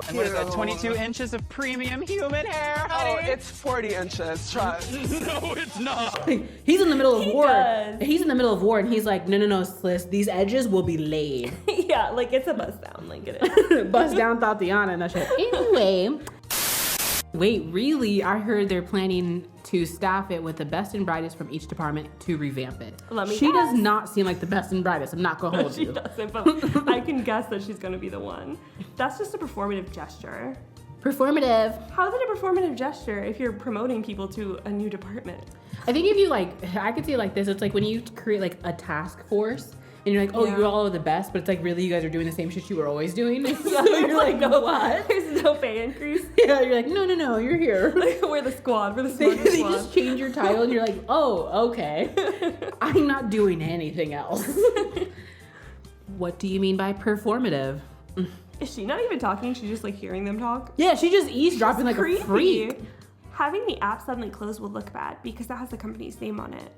And what is that, 22 inches of premium human hair, honey? Oh, it's 40 inches, trust. No, it's not. He's in the middle of war. does. He's in the middle of war, and he's like, no, Sliss, these edges will be laid. Yeah, like it's a bust down. Like it is. Bust down Tatiana and that shit. Anyway. Wait, really? I heard they're planning to staff it with the best and brightest from each department to revamp it. Let me She does guess. not seem like the best and brightest. I'm not gonna hold She you. doesn't, but I can guess that she's gonna be the one. That's just a performative gesture. Performative. How is it a performative gesture if you're promoting people to a new department? I think if you I could see it like this. It's like when you create like a task force and you're like, oh, Yeah. you're all the best, but it's like really you guys are doing the same shit you were always doing. Yeah, So there's you're like, no, what? There's no pay increase. Yeah, you're like, no, you're here. Like, we're the squad. We're the They smartest squad. just change your title and you're like, oh, okay. I'm not doing anything else. What do you mean by performative? Is she not even talking? She's just like hearing them talk. Yeah, she just eavesdropping like Creepy. a freak. Having the app suddenly close will look bad because that has the company's name on it.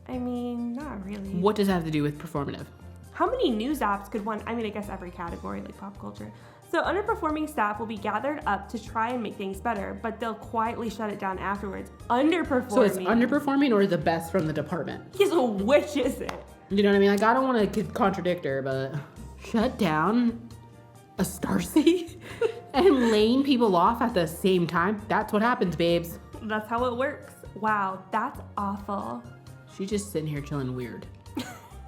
I mean, not really. What does that have to do with performative? How many news apps could one? I mean, I guess every category, like pop culture. So underperforming staff will be gathered up to try and make things better, but they'll quietly shut it down afterwards. Underperforming. So it's underperforming or the best from the department? He's a which is it? You know what I mean? Like, I don't want to contradict her, but shut down a Starseed and laying people off at the same time? That's what happens, babes. That's how it works. Wow, that's awful. She's just sitting here chilling weird.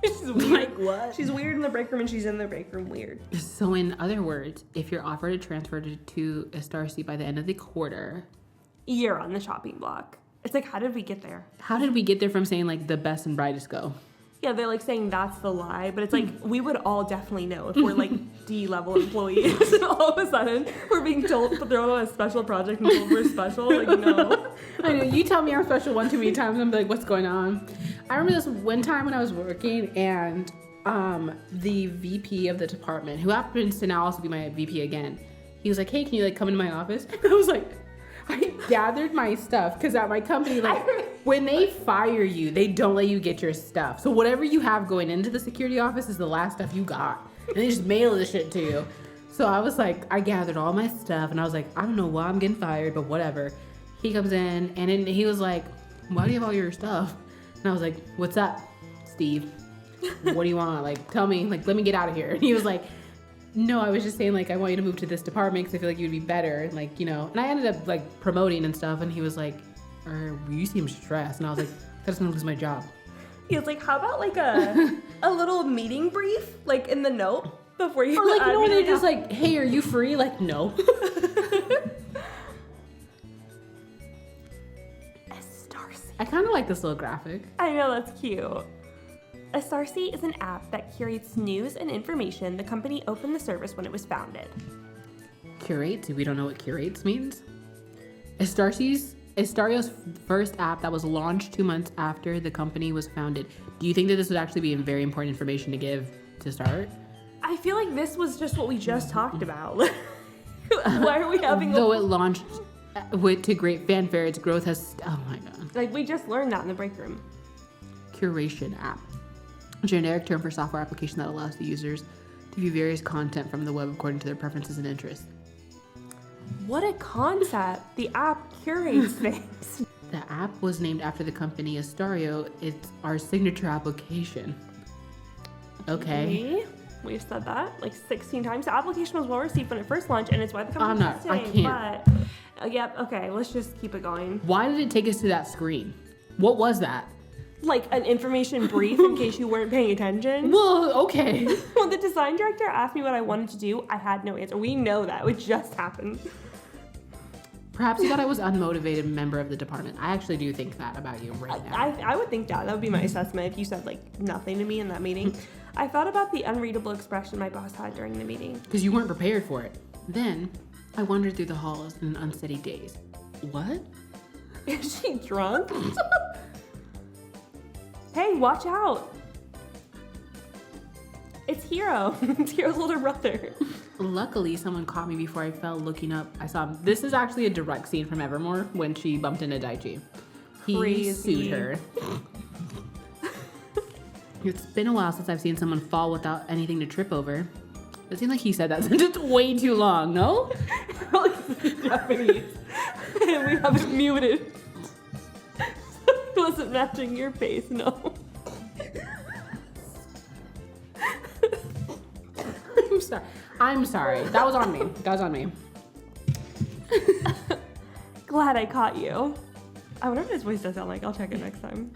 She's weird. Like, what? She's weird in the break room and she's in the break room weird. So in other words, if you're offered a transfer to a Starseed by the end of the quarter, You're on the chopping block. It's like, how did we get there? how did we get there from saying like the best and brightest go? Yeah, they're like saying that's the lie, but it's like we would all definitely know if we're like D-level employees and all of a sudden we're being told to throw on a special project and told we're special. Like, no. I know, you tell me I'm special one too many times, I'm like, what's going on? I remember this one time when I was working and the VP of the department, who happens to now also be my VP again, he was like, hey, can you like come into my office? And I was like, I gathered my stuff because at my company, like, when they fire you, they don't let you get your stuff. So whatever you have going into the security office is the last stuff you got. And they just mail the shit to you. So I was like, I gathered all my stuff and I was like, I don't know why I'm getting fired, but whatever. He comes in and then he was like, why do you have all your stuff? And I was like, what's up, Steve? What do you want? Like, tell me, like, let me get out of here. And he was like, no, I was just saying, like, I want you to move to this department because I feel like you'd be better. And, like, you know, and I ended up, like, promoting and stuff. And he was like, you seem stressed. And I was like, I just want to lose my job. He was like, how about like a little meeting brief, like in the note before you Or, like, you know, when they're just like, like, hey, are you free? Like, no. I kind of like this little graphic. I know, that's cute. Assorted is an app that curates news and information. The company opened the service when it was founded. Curates? We don't know what curates means. Estario's first app that was launched 2 months after the company was founded. Do you think that this would actually be very important information to give to start? I feel like this was just what we just talked about. Why are we having Though it launched to great fanfare, its growth has... Oh my god. like we just learned that in the break room. Curation app. A generic term for software application that allows the users to view various content from the web according to their preferences and interests. What a concept. The app curates things. The app was named after the company Estario. It's our signature application. Okay. We've said that like 16 times. The application was well received when it first launched, and it's why the company I staying. can't. But yep, okay, let's just keep it going. Why did it take us to that screen? What was that? Like an information brief in case you weren't paying attention. Well, okay. When the design director asked me what I wanted to do, I had no answer. We know that. It just happened. Perhaps you thought I was unmotivated member of the department. I actually do think that about you right now. I would think that. That would be my assessment if you said like nothing to me in that meeting. I thought about the unreadable expression my boss had during the meeting. Because you weren't prepared for it. Then, I wandered through the halls in an unsteady daze. What? Is she drunk? Hey, watch out. It's Hiro. It's Hiro's older brother. Luckily, someone caught me before I fell looking up. I saw him. This is actually a direct scene from Evermore when she bumped into Daichi. He Crazy. sued her. It's been a while since I've seen someone fall without anything to trip over. It seemed like he said that sentence way too long, no? Japanese. And we have it muted. It wasn't matching your face, no. I'm sorry. That was on me. Glad I caught you. I wonder what his voice does sound like. I'll check it next time.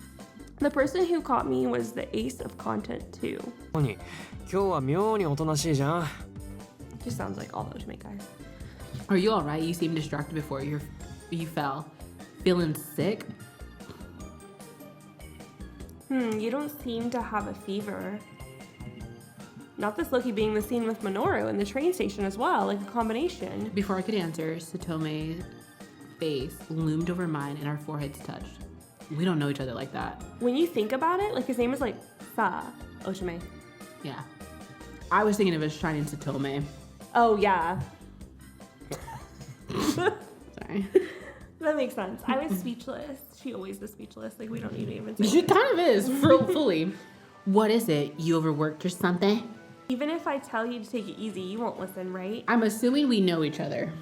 The person who caught me was the ace of content too. 今日は妙におとなしいじゃん。 Just sounds like all the Otomate guys. Are you alright? You seemed distracted before you fell. Feeling sick? You don't seem to have a fever. Not this Loki being the scene with Minoru in the train station as well, like a combination. Before I could answer, Satome's face loomed over mine and our foreheads touched. We don't know each other like that. When you think about it, like his name is like Sa Otome. Yeah. I was thinking of a shining Satome. Oh yeah. Sorry. That makes sense. I was speechless. She always is speechless. Like we don't need to even say She it. kind of is, fully. What is it? You overworked or something? Even if I tell you to take it easy, you won't listen, right? I'm assuming we know each other.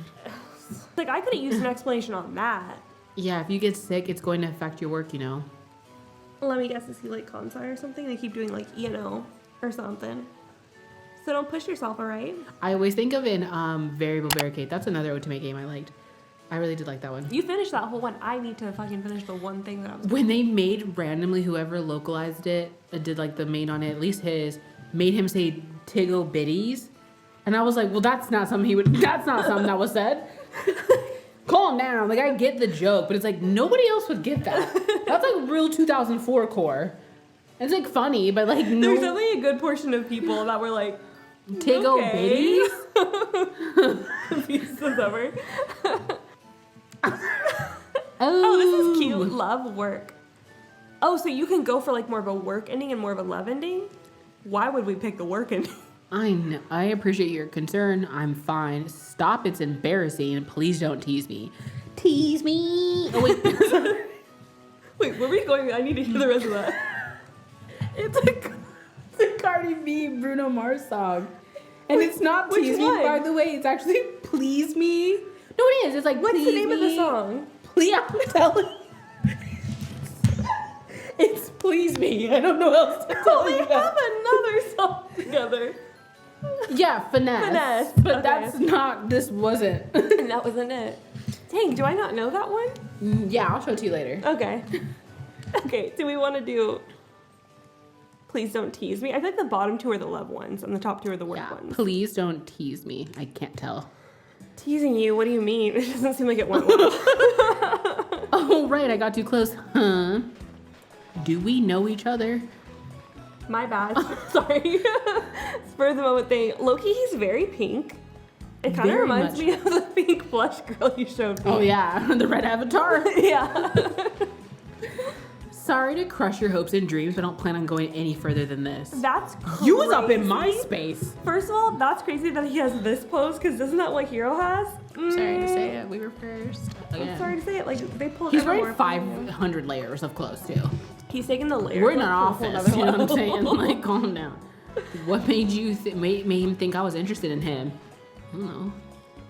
Like I could have used an explanation on that. Yeah, if you get sick, it's going to affect your work, you know. Let me guess, is he like Kansai or something? They keep doing like ENO or something. So don't push yourself, alright? I always think of in Variable Barricade. That's another Otomate game I liked. I really did like that one. You finished that whole one. I need to fucking finish the one thing that I was. When they made randomly whoever localized it, did like the main on it, at least his, made him say Tiggo Bitties. And I was like, well, that's not something that was said. Calm down. Like, I get the joke, but it's like, nobody else would get that. That's like real 2004 core. It's like funny, but like, no. There's only a good portion of people that were like, Tiggo okay. Bitties? Confused as ever. Oh, Oh, this is cute. Love work. Oh, so you can go for like more of a work ending and more of a love ending? Why would we pick the work ending? I know. I appreciate your concern. I'm fine. Stop. It's embarrassing. Please don't tease me. Tease me. Oh, wait. Wait, where are we going? I need to hear the rest of that. It's a Cardi B Bruno Mars song. And it's not which Tease Me, one? by the way. It's actually Please Me. No, it is. It's like, What's Please the name me. of the song? Please, I'm telling It's Please Me. I don't know what else to tell They you. have another song together. Yeah, Finesse. Finesse, But okay. that's not, this wasn't. And that wasn't it. Dang, do I not know that one? Yeah, I'll show it to you later. Okay. Okay, do we want to do Please Don't Tease Me? I feel like the bottom two are the love ones and the top two are the work Yeah, ones. please don't tease me. I can't tell. Teasing you? What do you mean? It doesn't seem like it went well. Oh, right, I got too close. Huh? Do we know each other? My bad. Sorry. Spur of the moment thing. Loki, he's very pink. It kind of Very reminds much. me of the pink blush girl you showed me. Oh, yeah, the red avatar. Yeah. Sorry to crush your hopes and dreams, but I don't plan on going any further than this. That's crazy. You was up in my space. First of all, that's crazy that he has this pose, because isn't that what Hiro has? Sorry to say it, we were first. I'm sorry to say it. Like, they pulled He's Evermore wearing from him. 500 layers of clothes, too. He's taking the layer. We're in an look to a whole office, you know nother what I'm saying? level. Like, calm down. What made you made him think I was interested in him? I don't know.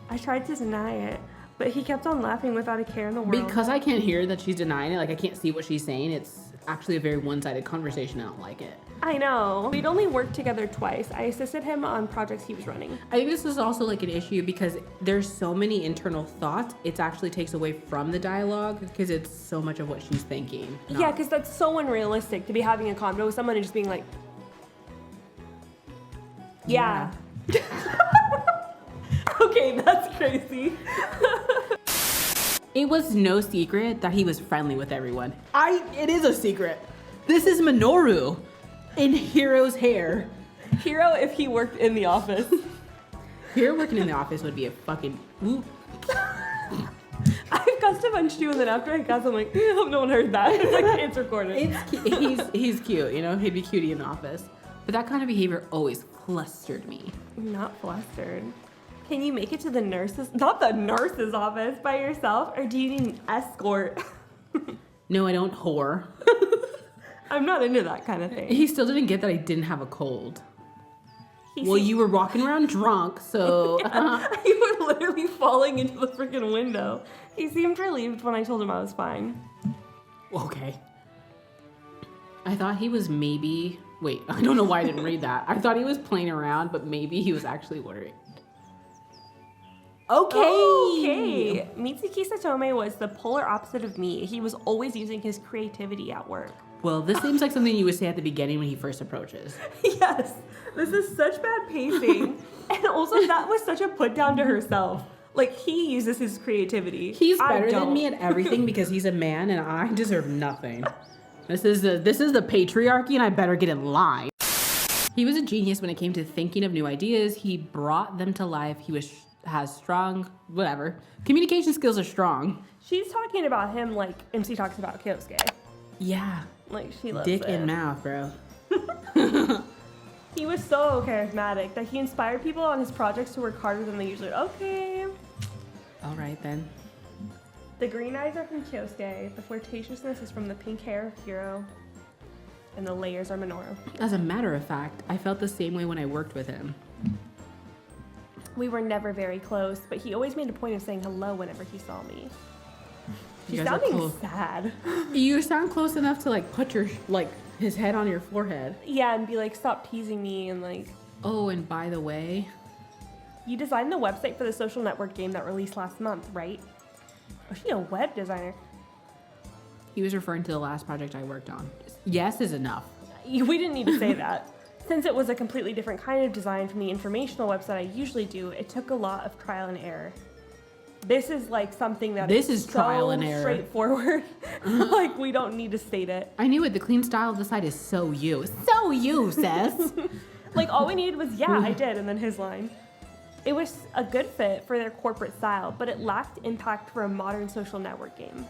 I tried to deny it, but he kept on laughing without a care in the world. Because I can't hear that she's denying it. Like, I can't see what she's saying. It's actually a very one-sided conversation. I don't like it. I know. We'd only worked together twice. I assisted him on projects he was running. I think this is also like an issue because there's so many internal thoughts. It actually takes away from the dialogue because it's so much of what she's thinking. Yeah, because that's so unrealistic to be having a convo with someone and just being like, yeah. Okay, that's crazy. It was no secret that he was friendly with everyone. It is a secret. This is Minoru in Hiro's hair. Hiro, if he worked in the office. Hiro working in the office would be a fucking... Ooh. I cussed a bunch too, and then after I cussed, I'm like, I hope no one heard that. It's like, it's recorded. He's cute, you know? He'd be cutie in the office. But that kind of behavior always flustered me. Not flustered. Can you make it to the not the nurse's office by yourself, or do you need an escort? No, I don't, whore. I'm not into that kind of thing. He still didn't get that I didn't have a cold. You were walking around drunk, so... You were literally falling into the freaking window. He seemed relieved when I told him I was fine. Okay. I thought he was maybe... Wait, I don't know why I didn't read that. I thought he was playing around, but maybe he was actually worried. Okay. Mitsuki Otome was the polar opposite of me. He was always using his creativity at work. Well, this seems like something you would say at the beginning when he first approaches. Yes, this is such bad pacing. And also that was such a put down to herself. Like, he uses his creativity. He's better than me at everything because he's a man and I deserve nothing. This is the patriarchy and I better get in line. He was a genius when it came to thinking of new ideas. He brought them to life. Has strong, whatever. Communication skills are strong. She's talking about him like MC talks about Kyosuke. Yeah. Like, she loves Dick it. in mouth, bro. He was so charismatic that he inspired people on his projects to work harder than they usually do. Okay. All right, then. The green eyes are from Kyosuke, the flirtatiousness is from the pink hair of Hiro, and the layers are Minoru. As a matter of fact, I felt the same way when I worked with him. We were never very close, but he always made a point of saying hello whenever he saw me. She's sounding sad. You sound close enough to like put your his head on your forehead. Yeah, and be like, stop teasing me, and like. Oh, and by the way, you designed the website for the social network game that released last month, right? Was she a web designer? He was referring to the last project I worked on. Yes is enough. We didn't need to say that. Since it was a completely different kind of design from the informational website I usually do, it took a lot of trial and error. This is like something that is trial and error. Straightforward. Like, we don't need to state it. I knew it. The clean style of the site is so you. So you, sis. Like, all we needed was, yeah, I did, and then his line. It was a good fit for their corporate style, but it lacked impact for a modern social network game.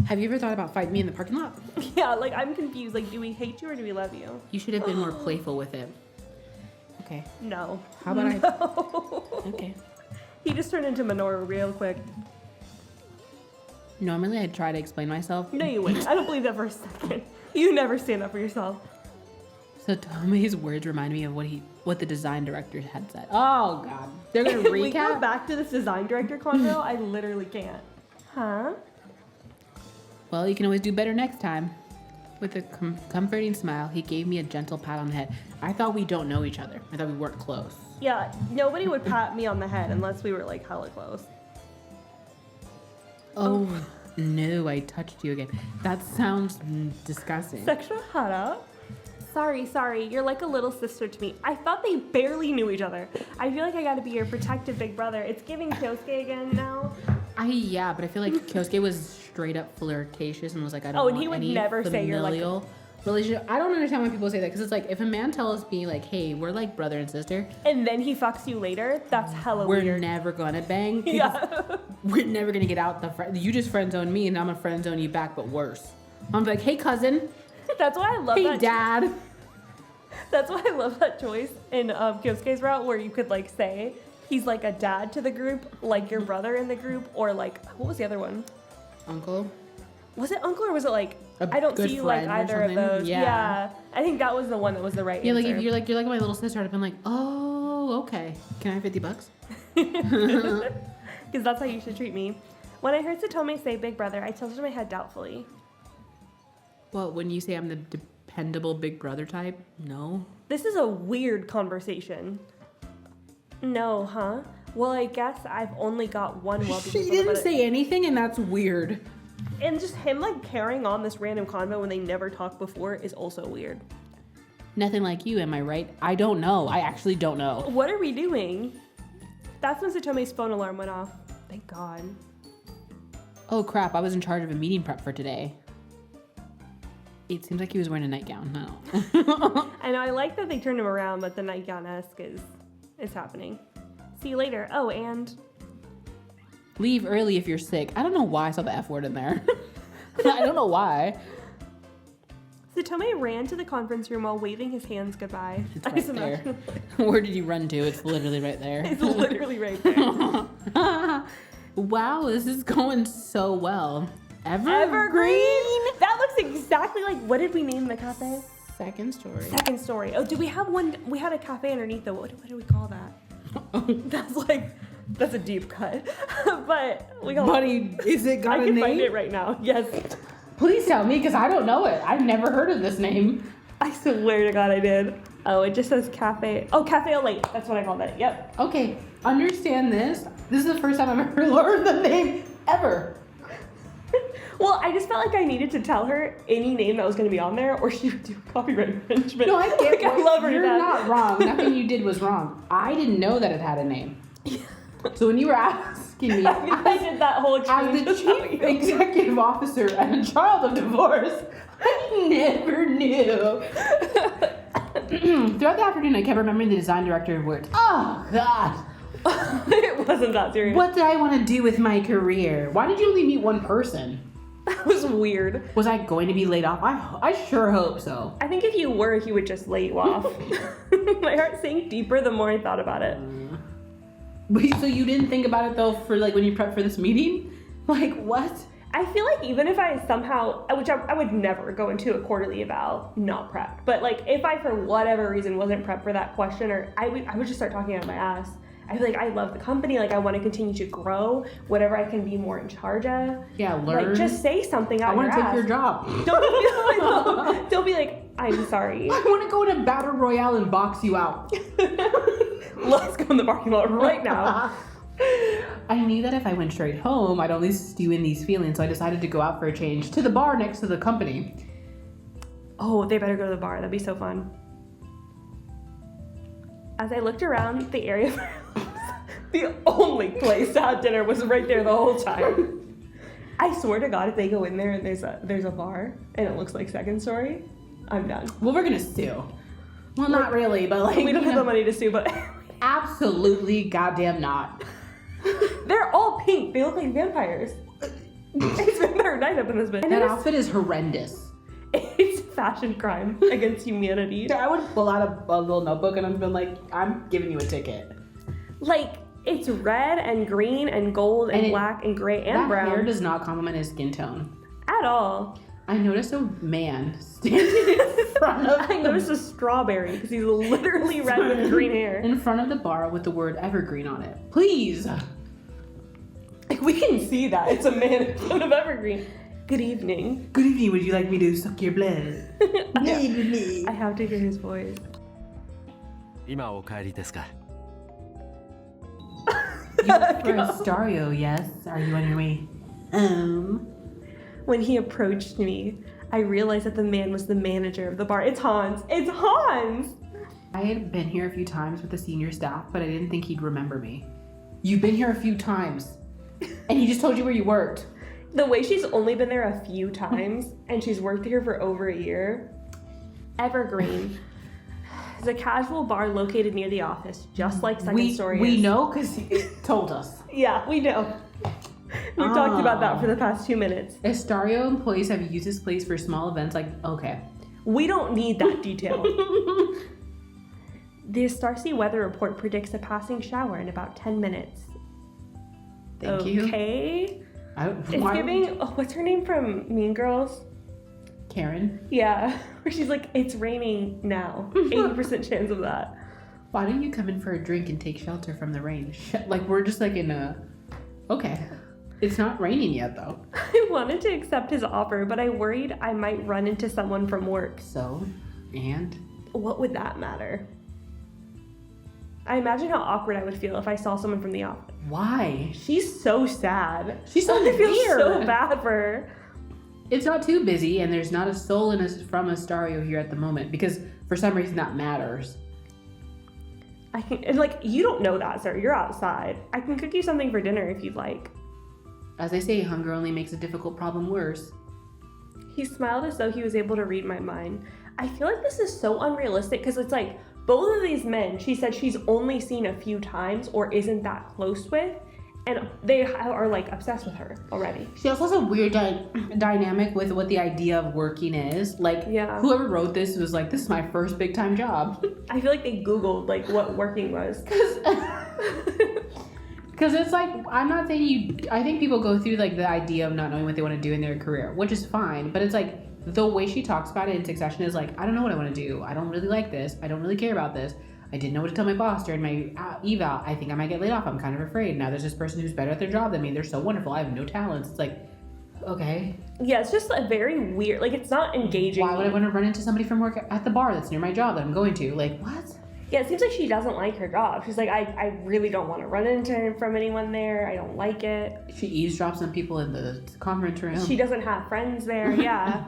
Have you ever thought about fighting me in the parking lot? Yeah, like, I'm confused. Like, do we hate you or do we love you? You should have been more playful with it. Okay. No. How about no. Okay. He just turned into Minoru real quick. Normally I'd try to explain myself. No, you wouldn't. I don't believe that for a second. You never stand up for yourself. So Tome's words remind me of what the design director had said. Oh, God. They're going to recap? We go back to this design director convo? I literally can't. Huh? Well, you can always do better next time. With a comforting smile, he gave me a gentle pat on the head. I thought we don't know each other. I thought we weren't close. Yeah, nobody would pat me on the head unless we were like hella close. Oh, no, I touched you again. That sounds disgusting. Sexual hara? Sorry. You're like a little sister to me. I thought they barely knew each other. I feel like I gotta be your protective big brother. It's giving Kyosuke again now. Yeah, but I feel like Kyosuke was straight up flirtatious and was like, I don't and want he would any never say you're like relationship. I don't understand why people say that because it's like if a man tells me like, hey, we're like brother and sister, and then he fucks you later, that's hella weird. We're never gonna bang. Yeah. We're never gonna get out the you just friend zone me and I'm gonna friend zone you back, but worse. I'm like, hey cousin. That's why I love hey that. Hey dad. That's why I love that choice in Kyosuke's route where you could like say he's like a dad to the group, like your brother in the group, or like what was the other one? Uncle. Was it uncle or was it like I don't see you like either of those? Yeah. I think that was the one that was the right answer. Like if you're like my little sister, I'd have been like, oh, okay. Can I have $50? Because that's how you should treat me. When I heard Otome say big brother, I tilted my head doubtfully. Well, when you say I'm the dependable big brother type, no. This is a weird conversation. No, huh? Well, I guess I've only got one well-being. She didn't say anything, and that's weird. And just him like carrying on this random convo when they never talked before is also weird. Nothing like you, am I right? I don't know. I actually don't know. What are we doing? That's when Otome's phone alarm went off. Thank God. Oh crap, I was in charge of a meeting prep for today. It seems like he was wearing a nightgown. No. I know, I like that they turned him around, but the nightgown-esque is happening. See you later. Oh, and... Leave early if you're sick. I don't know why I saw the F word in there. I don't know why. Otome ran to the conference room while waving his hands goodbye. It's right there. Where did you run to? It's literally right there. It's literally right there. Wow, this is going so well. Evergreen? That looks exactly like, what did we name the cafe? Second story. Second story. Oh, do we have one? We had a cafe underneath though. What do we call that? That's a deep cut. But we call Buddy, is it got a name? I can find it right now. Yes. Please tell me, because I don't know it. I've never heard of this name. I swear to God I did. Oh, it just says cafe. Oh, Cafe Late. That's what I called it. Yep. Okay, understand this. This is the first time I've ever learned the name ever. Well, I just felt like I needed to tell her any name that was going to be on there, or she would do copyright infringement. No, I get like, I love her. You're not wrong. Nothing you did was wrong. I didn't know that it had a name. So when you were asking me, I did that whole exchange. As the chief executive officer and a child of divorce, I never knew. Throughout the afternoon, I kept remembering the design director of words. Oh, God. It wasn't that serious. What did I want to do with my career? Why did you only meet one person? That was weird. Was I going to be laid off? I sure hope so. I think if you were, he would just lay you off. My heart sank deeper the more I thought about it. Wait, so you didn't think about it though for like when you prepped for this meeting? Like what? I feel like even if I somehow, which I would never go into a quarterly eval not prepped, but like if I for whatever reason wasn't prepped for that question, or I would just start talking out of my ass. I feel like I love the company, like I want to continue to grow, whatever I can be more in charge of. Yeah, learn. Like just say something out of your ass. I want to take your job. Don't be like, I'm sorry. I want to go in a battle royale and box you out. Let's go in the parking lot right now. I knew that if I went straight home, I'd only stew in these feelings, so I decided to go out for a change to the bar next to the company. Oh, they better go to the bar. That'd be so fun. As I looked around the area, the only place to have dinner was right there the whole time. I swear to God, if they go in there and there's a bar and it looks like Second Story, I'm done. Well, we're gonna sue. Well, not really, but like we don't have the money to sue, but absolutely goddamn not. They're all pink. They look like vampires. It's Vampire Night up in this bitch. That outfit is horrendous. It's fashion crime against humanity. I would pull out a little notebook and I've been like, I'm giving you a ticket. Like, it's red and green and gold and black and gray and brown. That hair does not complement his skin tone. At all. I noticed a man standing in front of I noticed a strawberry because he's literally red with green hair. In front of the bar with the word Evergreen on it. Please. We can see that. It's a man in front of Evergreen. Good evening. Good evening. Would you like me to suck your blood? I have to hear his voice. 今お帰りですか? For Estario, yes. Are you on your way? When he approached me, I realized that the man was the manager of the bar. It's Hans. It's Hans! I had been here a few times with the senior staff, but I didn't think he'd remember me. You've been here a few times, and he just told you where you worked. The way she's only been there a few times, and she's worked here for over a year. Evergreen is a casual bar located near the office, just like Second Story is. We know because he told us. Yeah, we know. We've talked about that for the past 2 minutes. Estario employees have used this place for small events like, okay. We don't need that detail. The Starsea weather report predicts a passing shower in about 10 minutes. Thank you. Okay. It's giving, what's her name from Mean Girls? Karen. Yeah, where she's like, it's raining now. 80% chance of that. Why don't you come in for a drink and take shelter from the rain? Like, we're just like in a, okay. It's not raining yet, though. I wanted to accept his offer, but I worried I might run into someone from work. So, and? What would that matter? I imagine how awkward I would feel if I saw someone from the office. Why? She's so sad. She's so I feel weird. so bad for her. It's not too busy, and there's not a soul from Estario here at the moment, because for some reason that matters. And like, you don't know that, sir. You're outside. I can cook you something for dinner if you'd like. As they say, hunger only makes a difficult problem worse. He smiled as though he was able to read my mind. I feel like this is so unrealistic because it's like, both of these men, she said she's only seen a few times or isn't that close with, and they are like obsessed with her already. She also has a weird dynamic with what the idea of working is. Like, whoever wrote this was like, this is my first big time job. I feel like they Googled like what working was. Because it's like, I'm not saying I think people go through like the idea of not knowing what they want to do in their career, which is fine, but it's like, the way she talks about it in succession is like, I don't know what I want to do. I don't really like this. I don't really care about this. I didn't know what to tell my boss during my eval. I think I might get laid off. I'm kind of afraid. Now there's this person who's better at their job than me. They're so wonderful. I have no talents. It's like, okay. Yeah, it's just a very weird, like, it's not engaging. Why would I want to run into somebody from work at the bar that's near my job that I'm going to? Like, what? Yeah, it seems like she doesn't like her job. She's like, I really don't want to run into from anyone there. I don't like it. She eavesdrops on people in the conference room. She doesn't have friends there, yeah.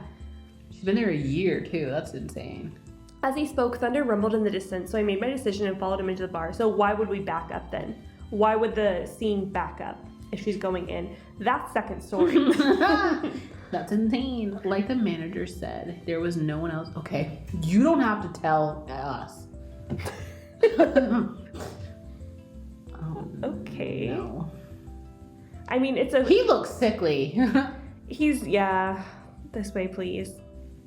She's been there a year, too. That's insane. As he spoke, thunder rumbled in the distance, so I made my decision and followed him into the bar. So why would we back up then? Why would the scene back up if she's going in? That's second story. That's insane. Like the manager said, there was no one else. Okay, you don't have to tell us. Okay. No. I mean, He looks sickly. This way, please.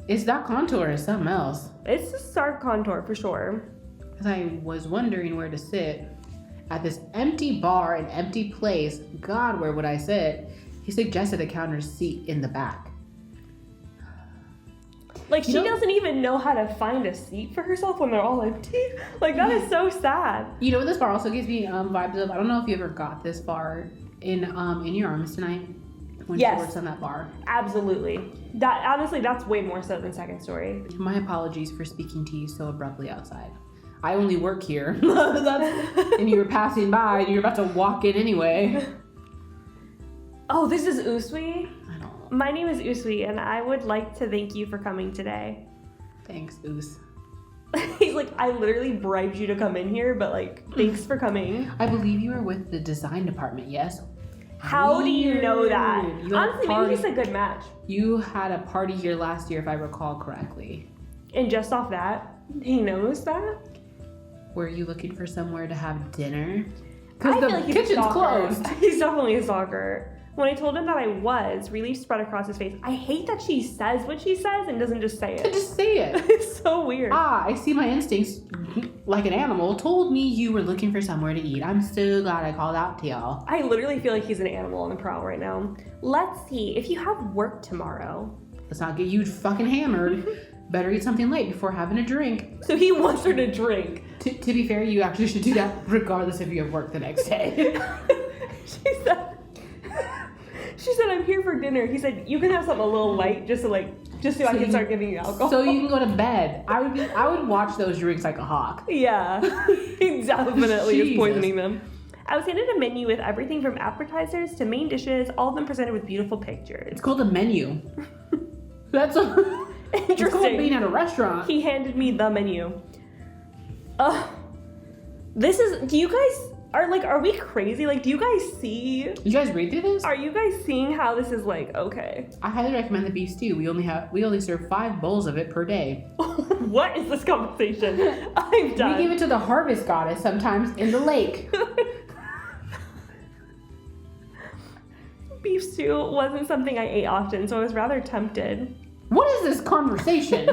Is that contour or something else? It's a stark contour for sure. Because I was wondering where to sit. At this empty bar and empty place, God, where would I sit? He suggested a counter seat in the back. Like, she doesn't even know how to find a seat for herself when they're all empty. Like, that is so sad. You know what this bar also gives me vibes of? I don't know if you ever got this far in Your Arms Tonight. When she works on that bar. Absolutely. That honestly, that's way more so than Second Story. My apologies for speaking to you so abruptly outside. I only work here. And you were passing by and you were about to walk in anyway. Oh, this is Usui? I don't know. My name is Usui and I would like to thank you for coming today. Thanks, Us. He's like, I literally bribed you to come in here, but like, thanks for coming. I believe you were with the design department, yes? How do you know that? You Honestly, maybe he's a good match. You had a party here last year, if I recall correctly. And just off that, he knows that? Were you looking for somewhere to have dinner? I Because feel the like he's a kitchen's stalker. closed. He's definitely a stalker. When I told him that I was, relief spread across his face. I hate that she says what she says and doesn't just say it. Just say it. It's so weird. I see my instincts, like an animal, told me you were looking for somewhere to eat. I'm so glad I called out to y'all. I literally feel like he's an animal on the prowl right now. Let's see, if you have work tomorrow. Let's not get you fucking hammered. Better eat something late before having a drink. So he wants her to drink. To be fair, you actually should do that regardless if you have work the next day. She said, I'm here for dinner. He said, you can have something a little light just so I can start giving you alcohol. So you can go to bed. I would watch those drinks like a hawk. Yeah, he definitely is Jesus. poisoning them. I was handed a menu with everything from appetizers to main dishes, all of them presented with beautiful pictures. It's called a menu. That's Interesting. It's called being at a restaurant. He handed me the menu. Do you guys, are we crazy? Like, do you guys see? You guys read through this? Are you guys seeing how this is like, okay? I highly recommend the beef stew. We only serve 5 bowls of it per day. What is this conversation? I'm done. We give it to the harvest goddess sometimes in the lake. Beef stew wasn't something I ate often, so I was rather tempted. What is this conversation?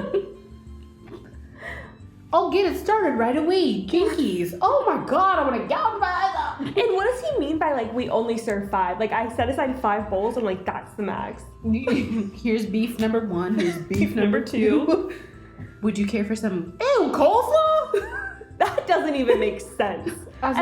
I'll get it started right away. Jinkies. Oh my god, I want to gouge my eyes out. And what does he mean by like we only serve 5? Like I set aside 5 bowls and like that's the max. Here's beef number 1. Here's beef Number 2. Would you care for some coleslaw? That doesn't even make sense. I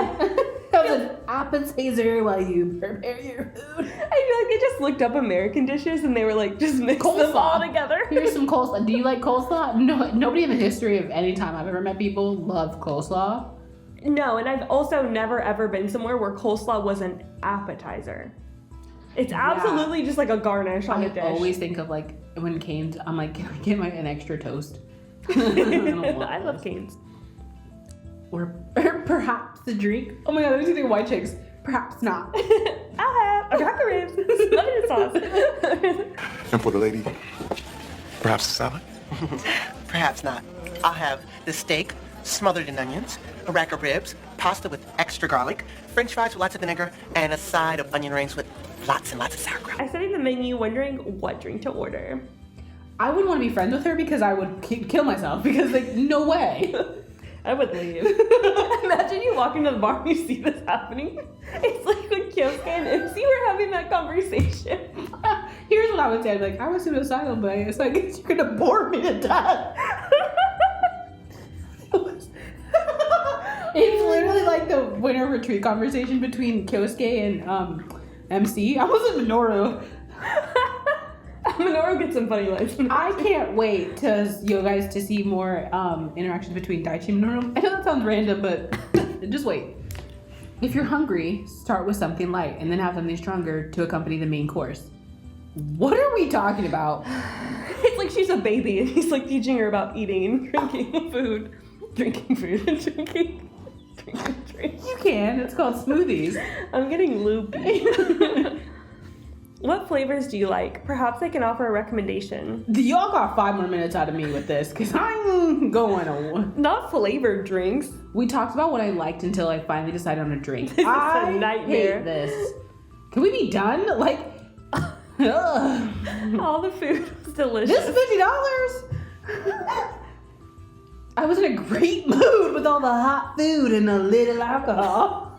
yourselves an appetizer while you prepare your food. I feel like they just looked up American dishes and they were like, just mix them all together. Here's some coleslaw. Do you like coleslaw? No, nobody in the history of any time I've ever met people love coleslaw. No, and I've also never ever been somewhere where coleslaw was an appetizer. It's absolutely just like a garnish on a dish. I always think of like when Cane's, I'm like, can I get an extra toast? I love Cane's. Or perhaps the drink. Oh my god, there's anything white chicks. Perhaps not. I'll have a cracker ribs, lemon sauce. And for the lady, perhaps a salad? Perhaps not. I'll have the steak smothered in onions, a rack of ribs, pasta with extra garlic, french fries with lots of vinegar, and a side of onion rings with lots and lots of sauerkraut. I studied the menu wondering what drink to order. I wouldn't want to be friends with her because I would kill myself because like, no way. I would leave. Imagine you walk into the bar and you see this happening. It's like when Kyosuke and MC were having that conversation. Here's what I would say. I'd be like, I was suicidal, but it's like, you're gonna bore me to death. It's literally like the winter retreat conversation between Kyosuke and MC. I was in Minoru. Minoru gets some funny lines. I can't wait to you guys to see more interactions between Daichi and Minoru. I know that sounds random, but just wait. If you're hungry, start with something light and then have something stronger to accompany the main course. What are we talking about? It's like she's a baby and he's like teaching her about eating and drinking food. Drinking food and drinking drinks. You can. It's called smoothies. I'm getting loopy. What flavors do you like? Perhaps I can offer a recommendation. Y'all got 5 more minutes out of me with this because I'm going on. Not flavored drinks. We talked about what I liked until I finally decided on a drink. This is a nightmare. Hate this. Can we be done? Like, all the food was delicious. This is $50. I was in a great mood with all the hot food and a little alcohol.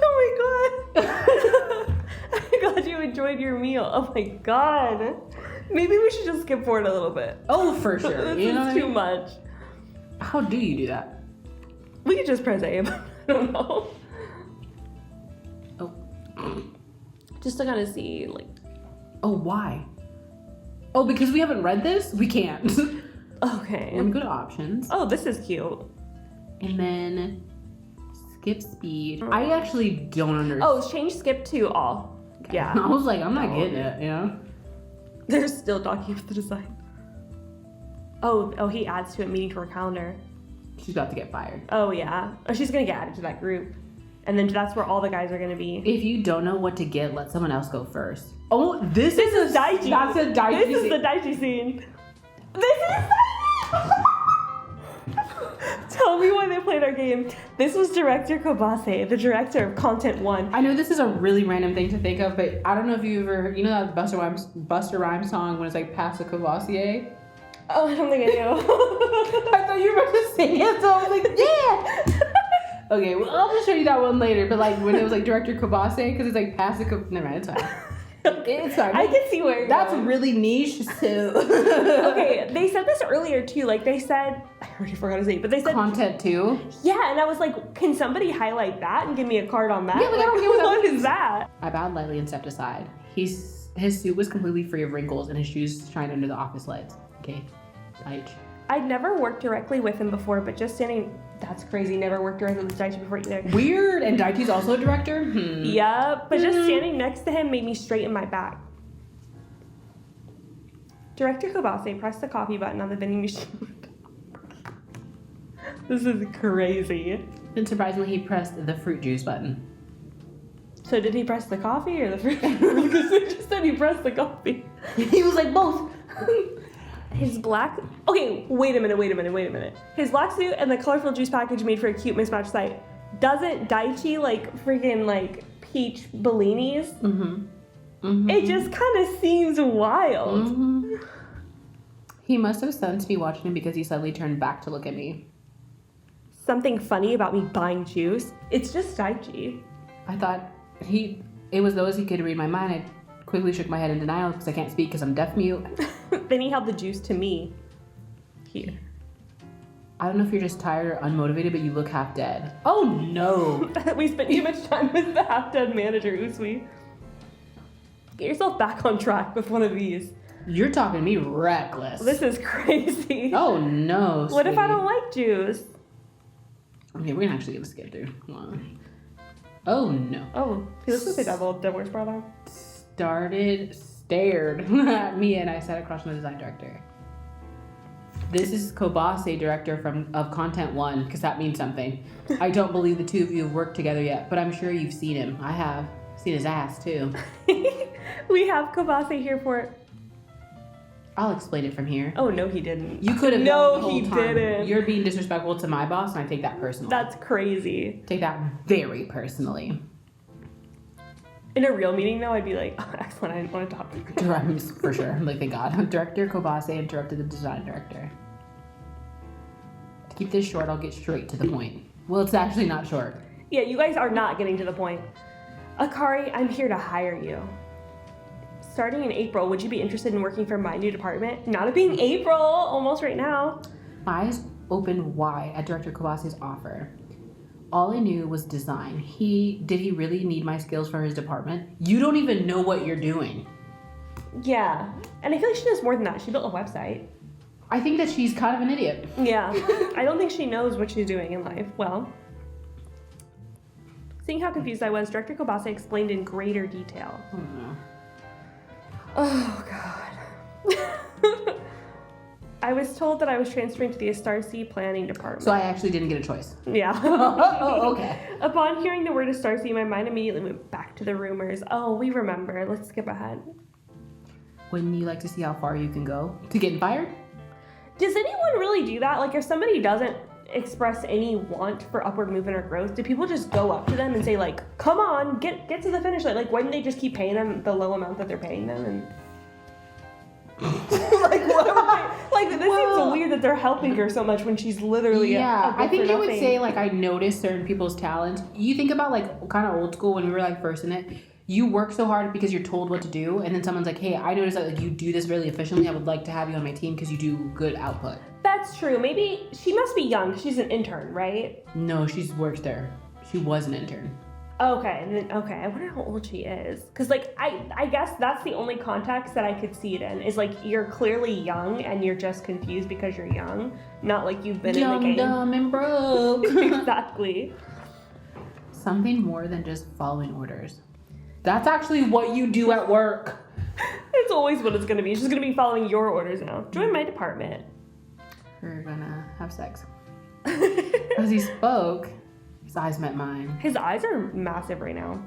Oh my god. I'm glad you enjoyed your meal. Oh my god. Maybe we should just skip forward a little bit. Oh, for sure. This is too much. How do you do that? We could just press A. I don't know. Oh. Just to kind of see, like. Oh, why? Oh, because we haven't read this? We can't. Okay. Let me go to options. Oh, this is cute. And then skip speed. I actually don't understand. Oh, change skip to all. Okay. Yeah. I was like, I'm not getting it, you know? They're still talking about the design. Oh, he adds to it, meeting to her calendar. She's about to get fired. Oh, yeah. Oh, she's going to get added to that group. And then that's where all the guys are going to be. If you don't know what to get, let someone else go first. Oh, this is Daichi. That's a Daichi This is the Daichi scene. This is Tell me why they played our game. This was director Kobase, the director of Content 1. I know this is a really random thing to think of, but I don't know if you ever, you know that Busta Rhymes song when it's like Pass the Cavassier? Oh, I don't think I know. I thought you were about to sing it, so I was like, yeah! Okay, well, I'll just show you that one later, but like when it was like director Kobase, because it's like Pass the never mind, it's fine. It's fine. I can see where you're That's going. really niche, too. Okay, they said this earlier too. Like they said, I already forgot his name, but they said Content 2? Yeah, and I was like, can somebody highlight that and give me a card on that? Yeah, but I don't get what is that? I bowed lightly and stepped aside. His suit was completely free of wrinkles and his shoes shined under the office lights. Okay, right. I'd never worked directly with him before, but just standing, that's crazy, never worked directly with Daichi before either. Weird, and Daichi's also a director? Yeah, but just standing next to him made me straighten my back. Director Kobase pressed the coffee button on the vending machine. This is crazy. And surprisingly, he pressed the fruit juice button. So did he press the coffee or the fruit? Because they just said he pressed the coffee. He was like, both. His black... Okay, wait a minute. His black suit and the colorful juice package made for a cute mismatched sight. Doesn't Daichi like freaking like peach Bellinis? It just kind of seems wild. He must have sensed me watching him because he suddenly turned back to look at me. Something funny about me buying juice? It's just Daichi. I thought it was those he could read my mind. I quickly shook my head in denial because I can't speak because I'm deaf mute. Then he held the juice to me. Here. I don't know if you're just tired or unmotivated, but you look half dead. Oh no! We spent too much time with the half-dead manager, Usui. Get yourself back on track with one of these. You're talking to me reckless. This is crazy. Oh no, What if I sweetie. don't like juice? Okay, we're gonna actually get a skip through. Come on. Oh no. Oh, he looks like the devil's brother. Stared at me, and I sat across from the design director. This is Kobase, director of Content One, because that means something. I don't believe the two of you have worked together yet, but I'm sure you've seen him. I have. Seen his ass, too. We have Kobase here for it. I'll explain it from here. Oh, no, he didn't. You could have No, known the whole he time. didn't. You're being disrespectful to my boss, and I take that personally. That's crazy. Take that very personally. In a real meeting, though, I'd be like, oh, excellent, I didn't want to talk. For sure. Like, thank God. Director Kobase interrupted the design director. To keep this short, I'll get straight to the point. Well, it's actually not short. Yeah, you guys are not getting to the point. Akari, I'm here to hire you. Starting in April, would you be interested in working for my new department? Not it being April, almost right now. My eyes opened wide at Director Kobase's offer. All I knew was design. Did he really need my skills for his department? You don't even know what you're doing. Yeah, and I feel like she does more than that. She built a website. I think that she's kind of an idiot. Yeah, I don't think she knows what she's doing in life. Well, seeing how confused I was, Director Kobase explained in greater detail. Oh no. Oh, God. I was told that I was transferring to the Estario planning department. So I actually didn't get a choice. Yeah. Oh, okay. Upon hearing the word Estario, my mind immediately went back to the rumors. Oh, we remember. Let's skip ahead. Wouldn't you like to see how far you can go to getting fired? Does anyone really do that? Like, if somebody doesn't express any want for upward movement or growth, do people just go up to them and say, like, come on, get to the finish line? Like, why didn't they just keep paying them the low amount that they're paying them? And like, what would they, like, this seems weird that they're helping her so much when she's literally I think I would say, like, I notice certain people's talents. You think about, like, kind of old school when we were, like, first in it. You work so hard because you're told what to do, and then someone's like, hey, I noticed that, like, you do this really efficiently. I would like to have you on my team because you do good output. That's true. Maybe she must be young. She's an intern, right? No, she's worked there. She was an intern. Okay, and then, okay, I wonder how old she is. Because, like, I guess that's the only context that I could see it in, is, like, you're clearly young and you're just confused because you're young, not like you've been Young, in the game. dumb, and broke. Exactly. Something more than just following orders. That's actually what you do at work. It's always what it's going to be. She's going to be following your orders now. Join my department. We're gonna have sex. As he spoke, his eyes met mine. His eyes are massive right now.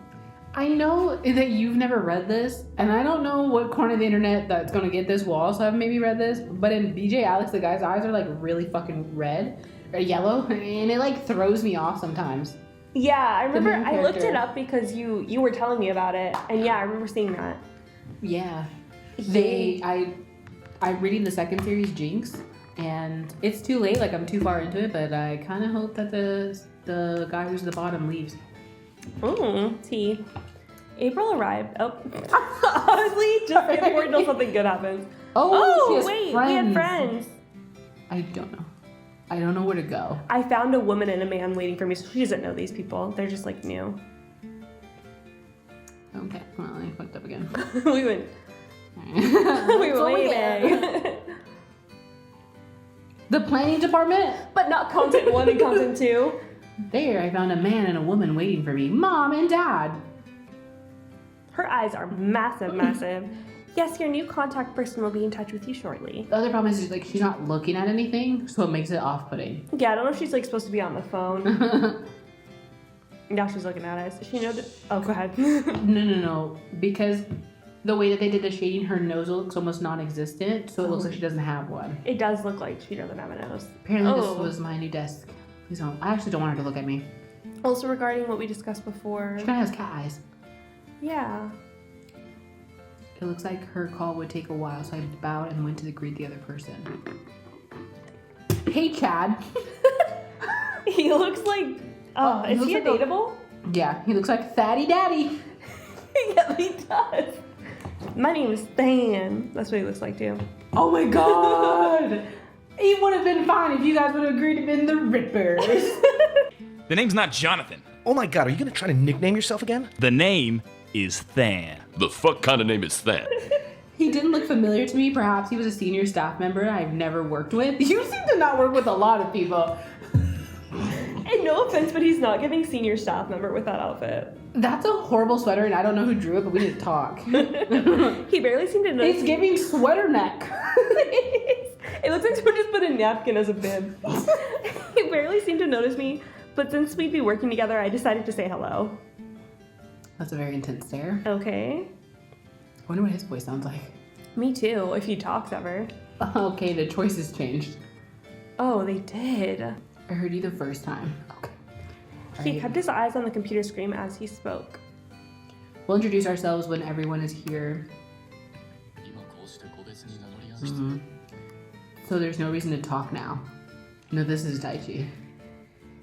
I know that you've never read this, and I don't know what corner of the internet that's gonna get this will also have maybe read this, but in BJ Alex, the guy's eyes are like really fucking red or yellow, and it like throws me off sometimes. Yeah, I remember main I looked it character. up because you were telling me about it, and yeah, I remember seeing that. Yeah. I'm reading the second series, Jinx, and it's too late, like I'm too far into it, but I kind of hope that the guy who's at the bottom leaves. Tea. April arrived. Oh, honestly, just get forward until something good happens. Oh, she has wait, friends. we have friends. I don't know. I don't know where to go. I found a woman and a man waiting for me, so she doesn't know these people. They're just like new. Okay, well, I fucked up again. We went. We were waiting. The planning department? But not content 1 and content 2. There, I found a man and a woman waiting for me. Mom and Dad. Her eyes are massive, massive. Yes, your new contact person will be in touch with you shortly. The other problem is like she's not looking at anything, so it makes it off-putting. Yeah, I don't know if she's like supposed to be on the phone. Now she's looking at us. Does she know that? Oh, go ahead. No. Because the way that they did the shading, her nose looks almost non-existent, so it looks like she doesn't have one. It does look like she doesn't have a nose. Apparently this was my new desk. Please don't. I actually don't want her to look at me. Also regarding what we discussed before. She kind of has cat eyes. Yeah. It looks like her call would take a while, so I bowed and went to greet the other person. Hey, Chad. He looks like... Oh, is he like dateable? Yeah, he looks like Fatty Daddy. Yeah, he does. My name is Stan. That's what he looks like too. Oh my god! It would have been fine if you guys would have agreed to been the Rippers. The name's not Jonathan. Oh my god, are you gonna try to nickname yourself again? The name is Than. The fuck kind of name is Than? He didn't look familiar to me. Perhaps he was a senior staff member I've never worked with. You seem to not work with a lot of people. And no offense, but he's not giving senior staff member with that outfit. That's a horrible sweater, and I don't know who drew it, but we need to talk. He barely seemed to notice. It's giving sweater neck. It looks like someone just put a napkin as a bib. He barely seemed to notice me, but since we'd be working together, I decided to say hello. That's a very intense stare. Okay. I wonder what his voice sounds like. Me too, if he talks ever. Okay, the choices changed. Oh, they did. I heard you the first time. Okay. He kept his eyes on the computer screen as he spoke. We'll introduce ourselves when everyone is here. Mm-hmm. So there's no reason to talk now. No, this is Daichi.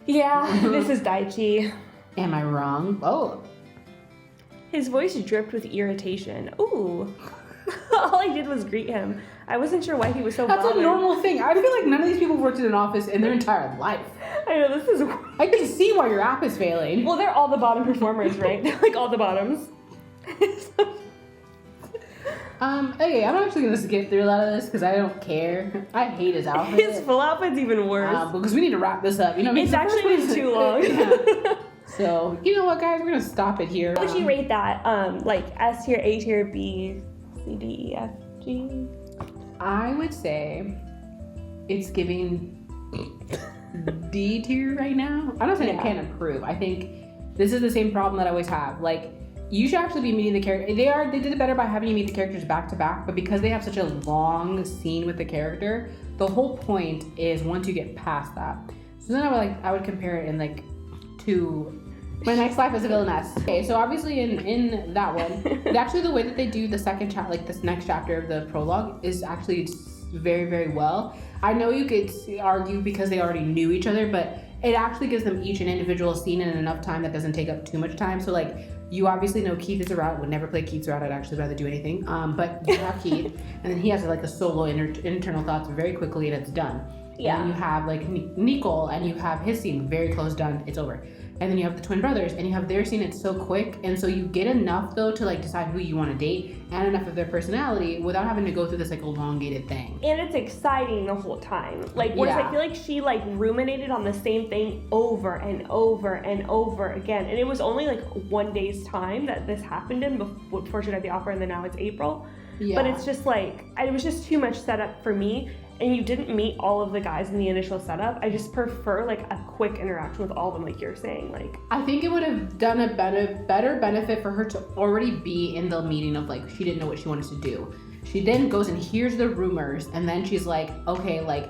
Yeah, this is Daichi. Am I wrong? Oh. His voice dripped with irritation. Ooh. All I did was greet him. I wasn't sure why he was so That's bothered. a normal thing. I feel like none of these people worked in an office in their entire life. I know, this is... I can see why your app is failing. Well, they're all the bottom performers, right? They're like all the bottoms. Okay, I'm actually gonna skip through a lot of this because I don't care. I hate his outfit. His full outfit's even worse. Because we need to wrap this up. You know, it's actually been too long. Yeah. So, you know what, guys? We're gonna stop it here. How would you rate that? Like S tier, A tier, B, C, D, E, F, G? I would say it's giving D tier right now. I'm not saying it can't improve. I think this is the same problem that I always have. Like, you should actually be meeting the character. They did it better by having you meet the characters back to back, but because they have such a long scene with the character, the whole point is once you get past that. So then I would compare it in like to My Next Life as a Villainess. Okay, so obviously in that one, actually the way that they do the second chapter, like this next chapter of the prologue, is actually very, very well. I know you could argue because they already knew each other, but it actually gives them each an individual scene in enough time that doesn't take up too much time. So like, you obviously know Keith is a route. Would never play Keith's route. I'd actually rather do anything. But you have Keith, and then he has like a solo internal thoughts very quickly, and it's done. Yeah. And then you have like Nicole, and you have his scene very close, done. It's over. And then you have the twin brothers, and you have their scene. It's so quick, and so you get enough though to like decide who you want to date, and enough of their personality without having to go through this like elongated thing. And it's exciting the whole time. Like, whereas I feel like she like ruminated on the same thing over and over and over again, and it was only like 1 day's time that this happened in before she got the offer, and then now it's April. Yeah. But it's just like, it was just too much setup for me. And you didn't meet all of the guys in the initial setup. I just prefer like a quick interaction with all of them, like you're saying. Like, I think it would have done a better benefit for her to already be in the meeting of like, she didn't know what she wanted to do. She then goes and hears the rumors, and then she's like, okay, like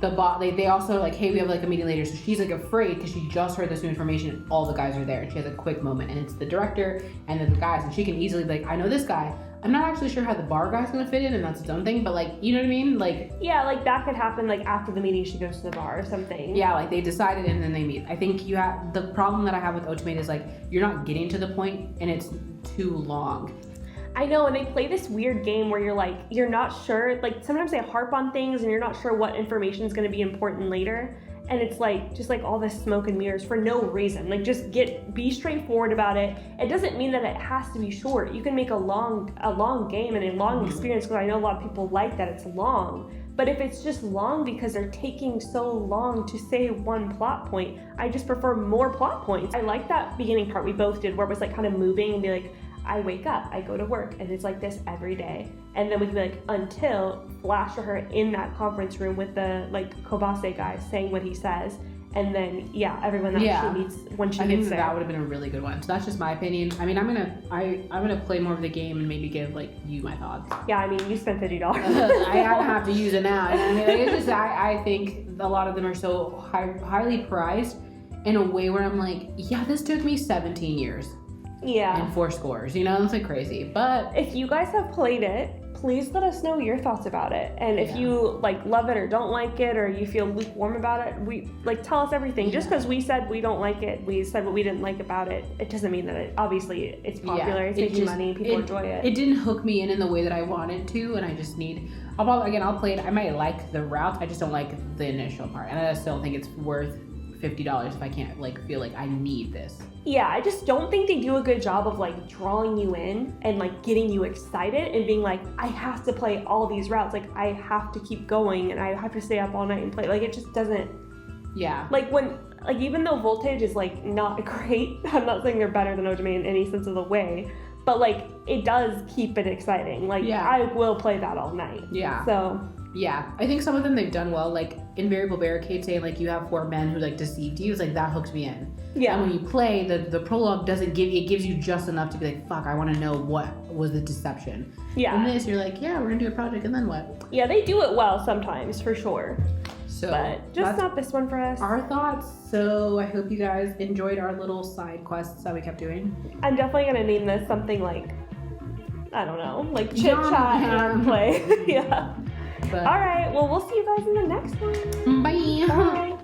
they also like, hey, we have like a meeting later. So she's like afraid because she just heard this new information and all the guys are there, and she has a quick moment, and it's the director and then the guys, and she can easily be like, I know this guy. I'm not actually sure how the bar guy's gonna fit in, and that's its own thing, but like, you know what I mean? Like, yeah, like that could happen like after the meeting she goes to the bar or something. Yeah, like they decided and then they meet. I think you have, the problem that I have with Otomate is like, you're not getting to the point and it's too long. I know, and they play this weird game where you're like, you're not sure, like sometimes they harp on things and you're not sure what information is gonna be important later. And it's like, just like all this smoke and mirrors for no reason. Like just be straightforward about it. It doesn't mean that it has to be short. You can make a long game and a long experience, because I know a lot of people like that it's long. But if it's just long because they're taking so long to say one plot point, I just prefer more plot points. I like that beginning part we both did where it was like kind of moving and be like, I wake up, I go to work, and it's like this every day. And then we can be like, until flash to her in that conference room with the like Kobase guy saying what he says. And then, yeah, everyone that she meets when she gets there. That would have been a really good one. So that's just my opinion. I mean, I'm gonna play more of the game and maybe give like you my thoughts. Yeah, I mean, you spent $50. I have to use it now. And I mean, it's just, I think a lot of them are so highly prized in a way where I'm like, yeah, this took me 17 years. Yeah. And 4 scores, you know, it's like crazy. But if you guys have played it, please let us know your thoughts about it. And if you like love it or don't like it, or you feel lukewarm about it, we like tell us everything. Just because we said we don't like it, we said what we didn't like about it, it doesn't mean that it obviously it's popular, it's making money, people enjoy it. It didn't hook me in the way that I wanted to, and I just need. I'll play it. I might like the route. I just don't like the initial part, and I still don't think it's worth $50 if I can't like feel like I need this. Yeah, I just don't think they do a good job of like drawing you in and like getting you excited and being like, I have to play all these routes. Like I have to keep going and I have to stay up all night and play. Like it just doesn't. Yeah. Like when, like even though Voltage is like not great, I'm not saying they're better than Otome in any sense of the way, but like it does keep it exciting. Like I will play that all night. Yeah. So. Yeah, I think some of them they've done well, like Invariable Barricade saying like you have 4 men who like deceived you, it's like that hooked me in. Yeah. And when you play, the prologue doesn't give you, it gives you just enough to be like, fuck, I want to know what was the deception. Yeah. In this, you're like, yeah, we're gonna do a project and then what? Yeah, they do it well sometimes, for sure. So, but just not this one for us. Our thoughts. So I hope you guys enjoyed our little side quests that we kept doing. I'm definitely gonna name this something like, I don't know, like Chit-Chat and play. Yeah. All right, well, we'll see you guys in the next one. Bye. Bye.